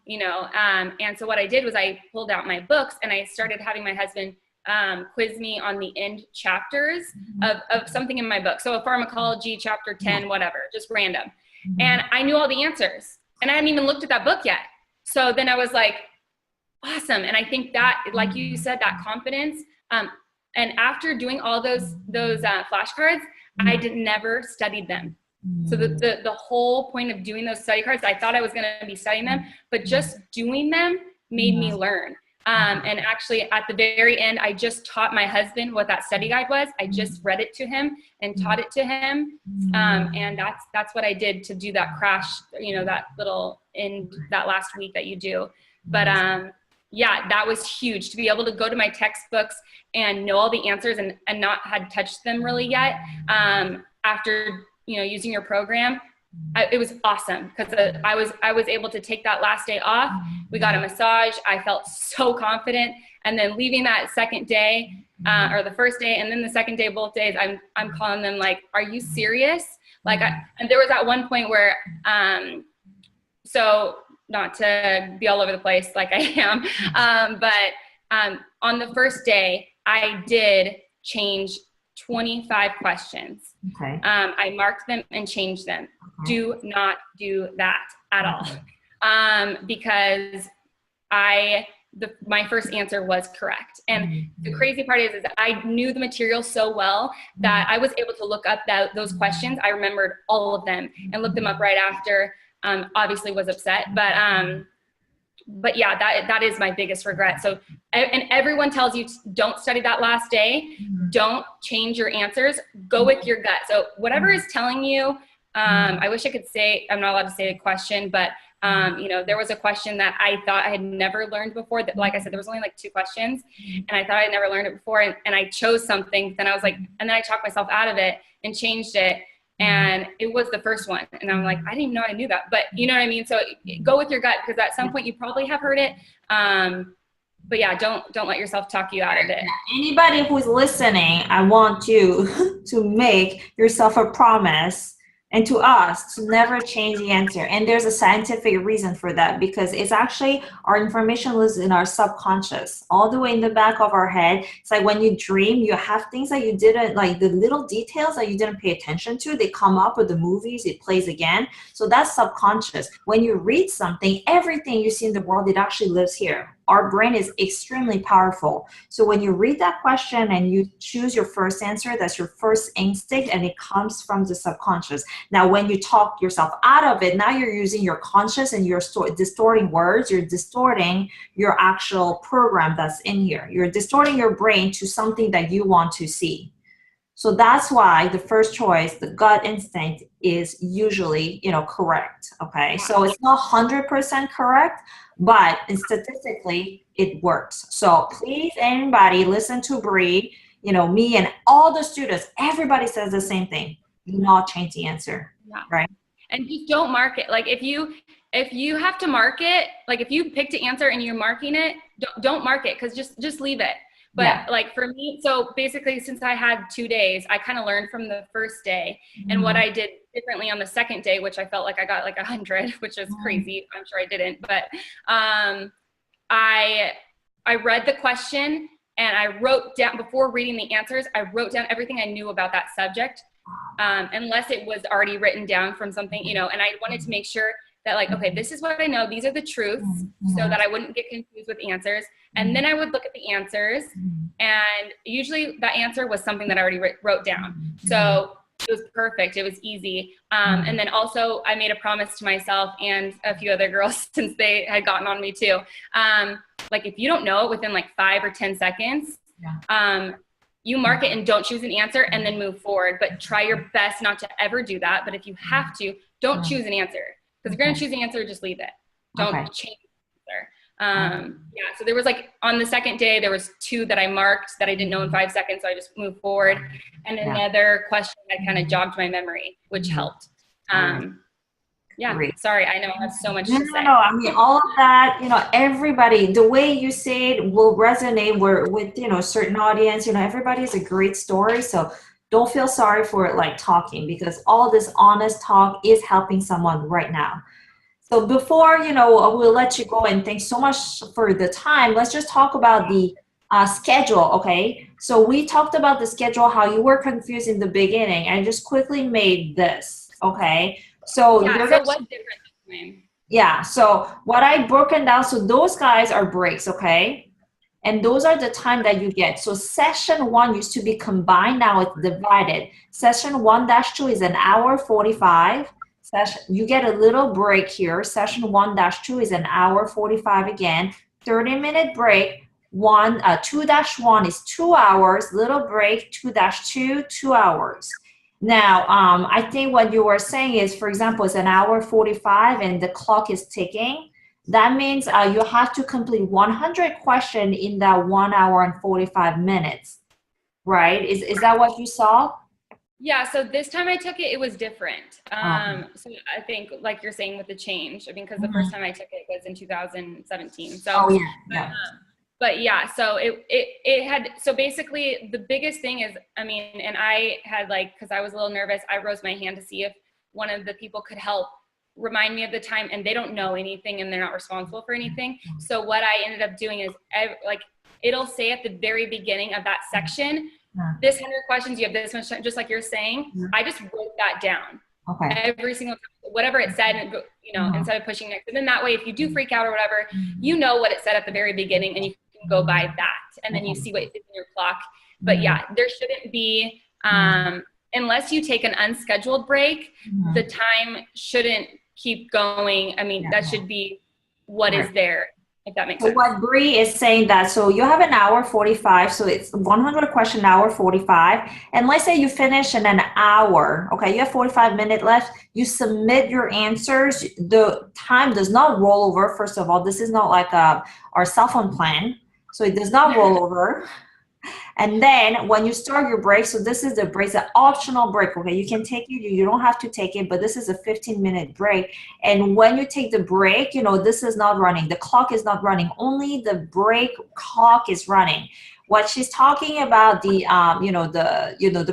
you know, and so what I did was I pulled out my books and I started having my husband quiz me on the end chapters of something in my book. So a pharmacology, chapter 10, whatever, just random. And I knew all the answers and I hadn't even looked at that book yet. So then I was like, awesome. And I think that, like you said, that confidence, and after doing all those flashcards, I never studied them. So the whole point of doing those study cards, I thought I was going to be studying them, but just doing them made me learn. And actually at the very end, I just taught my husband what that study guide was. I just read it to him and taught it to him. And that's what I did to do that crash, you know, that little in that last week that you do. But yeah, that was huge to be able to go to my textbooks and know all the answers and not had touched them really yet. After, you know, using your program, it was awesome because I was able to take that last day off. We got a massage. I felt so confident. And then leaving that second day, or the first day, and then the second day, both days, I'm calling them like, "Are you serious?" Like, and there was at one point where, so not to be all over the place like I am, but on the first day, I did change 25 questions. Okay. I marked them and changed them. Okay. Do not do that at all. Because my first answer was correct. And the crazy part is that I knew the material so well that I was able to look up those questions. I remembered all of them and looked them up right after. Obviously was upset, but yeah, that is my biggest regret. So, and everyone tells you don't study that last day, don't change your answers, go with your gut. So whatever is telling you, I wish I could say, I'm not allowed to say a question, but you know, there was a question that I thought I had never learned before that, like I said, there was only like 2 questions and I thought I had never learned it before. And I chose something, then I was like, and then I talked myself out of it and changed it. And it was the first one. And I'm like, I didn't even know I knew that. But you know what I mean? So go with your gut, because at some point you probably have heard it. But yeah, don't let yourself talk you out of it. Anybody who's listening, I want you to make yourself a promise, and to us, to never change the answer. And there's a scientific reason for that, because it's actually, our information lives in our subconscious, all the way in the back of our head. It's like when you dream, you have things that you didn't, like the little details that you didn't pay attention to, they come up with the movies, it plays again. So that's subconscious. When you read something, everything you see in the world, it actually lives here. Our brain is extremely powerful. So when you read that question and you choose your first answer, that's your first instinct, and it comes from the subconscious. Now, when you talk yourself out of it, now you're using your conscious and you're distorting words. You're distorting your actual program that's in here. You're distorting your brain to something that you want to see. So that's why the first choice, the gut instinct, is usually, you know, correct. Okay, so it's not 100% correct, but statistically it works. So please, anybody, listen to Brie, you know, me and all the students, everybody says the same thing. Do not change the answer, right? And just don't mark it. Like if you have to mark it, like if you picked an answer and you're marking it, don't mark it, because just leave it. But like for me, so basically since I had 2 days, I kind of learned from the first day and what I did differently on the second day, which I felt like I got like 100, which is crazy. I'm sure I didn't, but I read the question and I wrote down, before reading the answers, I wrote down everything I knew about that subject, unless it was already written down from something, you know, and I wanted to make sure that like, okay, this is what I know. These are the truths, so that I wouldn't get confused with answers. And then I would look at the answers, and usually that answer was something that I already wrote down. So it was perfect. It was easy. And then also I made a promise to myself and a few other girls, since they had gotten on me too. Like if you don't know it within like 5 or 10 seconds, you mark it and don't choose an answer and then move forward. But try your best not to ever do that. But if you have to, don't choose an answer. Because if you're going to choose an answer, just leave it. Don't change the answer. Yeah, so there was like, on the second day, there was 2 that I marked that I didn't know in 5 seconds, so I just moved forward. And another question that kind of jogged my memory, which helped. Yeah, sorry, I know I have so much to say. No, I mean, all of that, you know, everybody, the way you say it will resonate with, you know, a certain audience. You know, everybody has a great story, so don't feel sorry for it, like talking, because all this honest talk is helping someone right now. So before, you know, we'll let you go, and thanks so much for the time. Let's just talk about the schedule, okay? So we talked about the schedule, how you were confused in the beginning. I just quickly made this, okay? So yeah, you're so what's different this time? Yeah, so what I broken down, so those guys are breaks, okay? And those are the time that you get. So session one used to be combined, now it's divided. Session 1-2 is an hour 45. Session, you get a little break here. Session 1-2 is an hour 45 again. 30-minute break. 2-1 is 2 hours. Little break. 2-2, 2 hours. Now, I think what you were saying is, for example, it's an hour 45 and the clock is ticking. That means you have to complete 100 questions in that 1 hour and 45 minutes, right? Is that what you saw? Yeah, so this time I took it, it was different. Oh. So I think, like you're saying, with the change, I mean, because the first Mhm. time I took it was in 2017. So, Oh, yeah, yeah. but yeah, so it had, so basically the biggest thing is, I mean, and I had like, because I was a little nervous, I rose my hand to see if one of the people could help remind me of the time, and they don't know anything and they're not responsible for anything. So what I ended up doing is like, it'll say at the very beginning of that section, Yeah. this 100 questions, you have this much time, just like you're saying. Yeah. I just wrote that down. Okay. Every single time, whatever it said, and you know, instead of pushing next. And then that way, if you do freak out or whatever, you know what it said at the very beginning, and you can go by that, and then you see what is in your clock. But yeah, there shouldn't be, unless you take an unscheduled break, the time shouldn't keep going. I mean, that should be what is there, if that makes So sense. what Brie is saying that, so you have an hour 45, so it's 100 question hour 45. And let's say you finish in an hour, okay, you have 45 minutes left, you submit your answers, the time does not roll over. First of all, this is not like our cell phone plan, so it does not roll over. And then when you start your break, so this is the break, it's an optional break, okay? You can take it, you don't have to take it, but this is a 15-minute break. And when you take the break, you know, this is not running. The clock is not running. Only the break clock is running. What she's talking about, the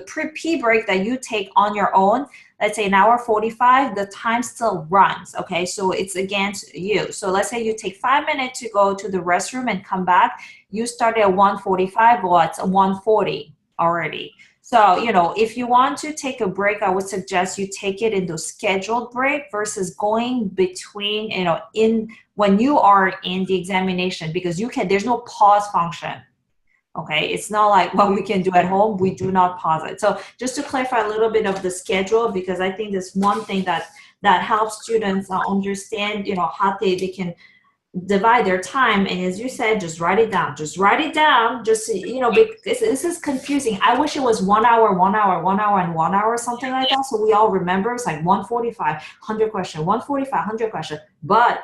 pre break that you take on your own, let's say an hour 45, the time still runs, okay? So it's against you. So let's say you take 5 minutes to go to the restroom and come back. You started at 1:45, well, it's 1:40 already. So, you know, if you want to take a break, I would suggest you take it into scheduled break versus going between, you know, in when you are in the examination, because there's no pause function. Okay, it's not like what we can do at home. We do not pause it. So just to clarify a little bit of the schedule, because I think there's one thing that helps students understand, you know, how they can divide their time. And as you said, just write it down. Just write it down. Just, you know, because this is confusing. I wish it was 1 hour, 1 hour, 1 hour, and 1 hour, something like that. So we all remember it's like 145, 100 question, 145, 100 question, but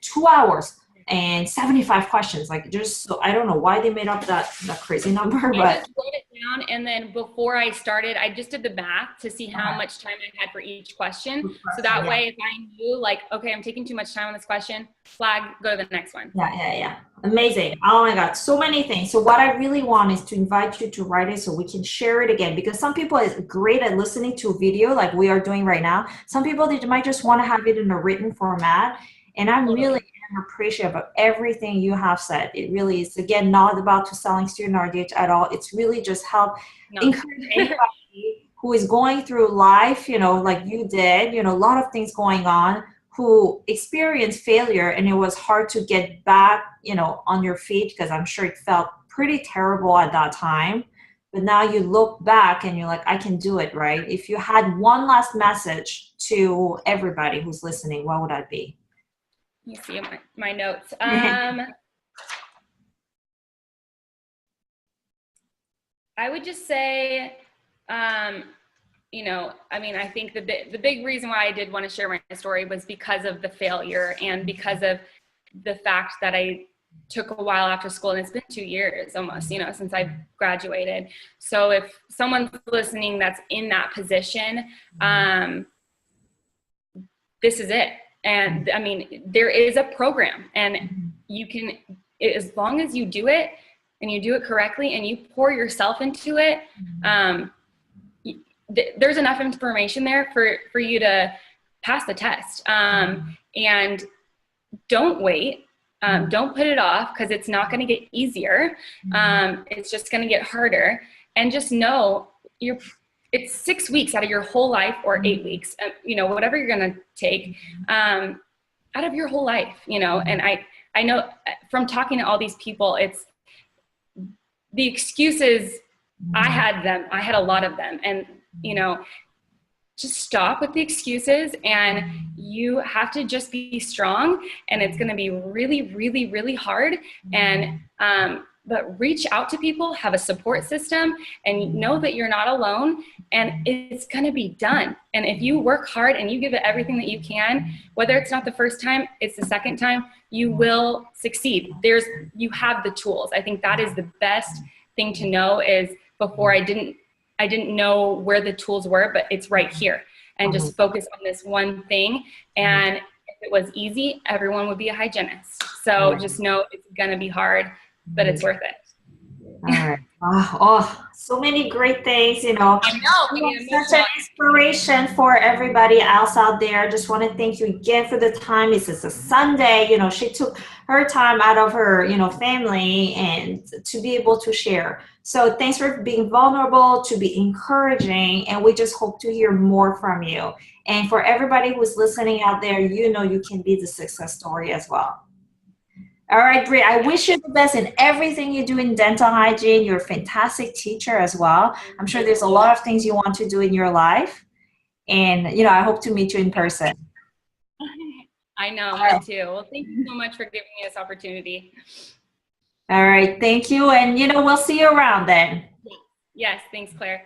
2 hours and 75 questions. Like, just, so I don't know why they made up that crazy number, but I just wrote it down, and then before I started, I just did the math to see how much time I had for each question. So that way, if I knew, like, okay, I'm taking too much time on this question, flag, go to the next one. Yeah. Amazing. Oh my God, so many things. So what I really want is to invite you to write it so we can share it again, because some people is great at listening to a video like we are doing right now. Some people, they might just want to have it in a written format. And I'm really appreciative of everything you have said. It really is, again, not about to selling StudentRDH at all. It's really just encourage anybody who is going through life, you know, like you did, you know, a lot of things going on, who experienced failure, and it was hard to get back, you know, on your feet, because I'm sure it felt pretty terrible at that time. But now you look back and you're like, I can do it, right? If you had one last message to everybody who's listening, what would that be? You see my notes. I would just say, you know, I mean, I think the big reason why I did want to share my story was because of the failure, and because of the fact that I took a while after school, and it's been 2 years almost, you know, since I graduated. So if someone's listening that's in that position, this is it. And I mean, there is a program, and you can, as long as you do it and you do it correctly and you pour yourself into it, there's enough information there for you to pass the test. And don't wait. Don't put it off, because it's not going to get easier. It's just going to get harder. And just know it's 6 weeks out of your whole life, or 8 weeks, you know, whatever you're going to take. I out of your whole life, you know. And I know from talking to all these people, it's the excuses. I had a lot of them, and you know, just stop with the excuses, and you have to just be strong, and it's going to be really, really, really hard. And but reach out to people, have a support system, and know that you're not alone, and it's going to be done. And if you work hard and you give it everything that you can, whether it's not the first time, it's the second time, you will succeed. You have the tools. I think that is the best thing to know. Is before I didn't know where the tools were, but it's right here. And just focus on this one thing. And if it was easy, everyone would be a hygienist. So just know it's going to be hard, but it's worth it. All right. Oh, so many great things, you know. I know. Such an inspiration for everybody else out there. Just want to thank you again for the time. It's just a Sunday, you know, she took her time out of her, you know, family and to be able to share. So thanks for being vulnerable, to be encouraging, and we just hope to hear more from you. And for everybody who's listening out there, you know, you can be the success story as well. All right, Brie, I wish you the best in everything you do in dental hygiene. You're a fantastic teacher as well. I'm sure there's a lot of things you want to do in your life. And, you know, I hope to meet you in person. I know, me too. Well, thank you so much for giving me this opportunity. All right, thank you. And, you know, we'll see you around then. Yes, thanks, Claire.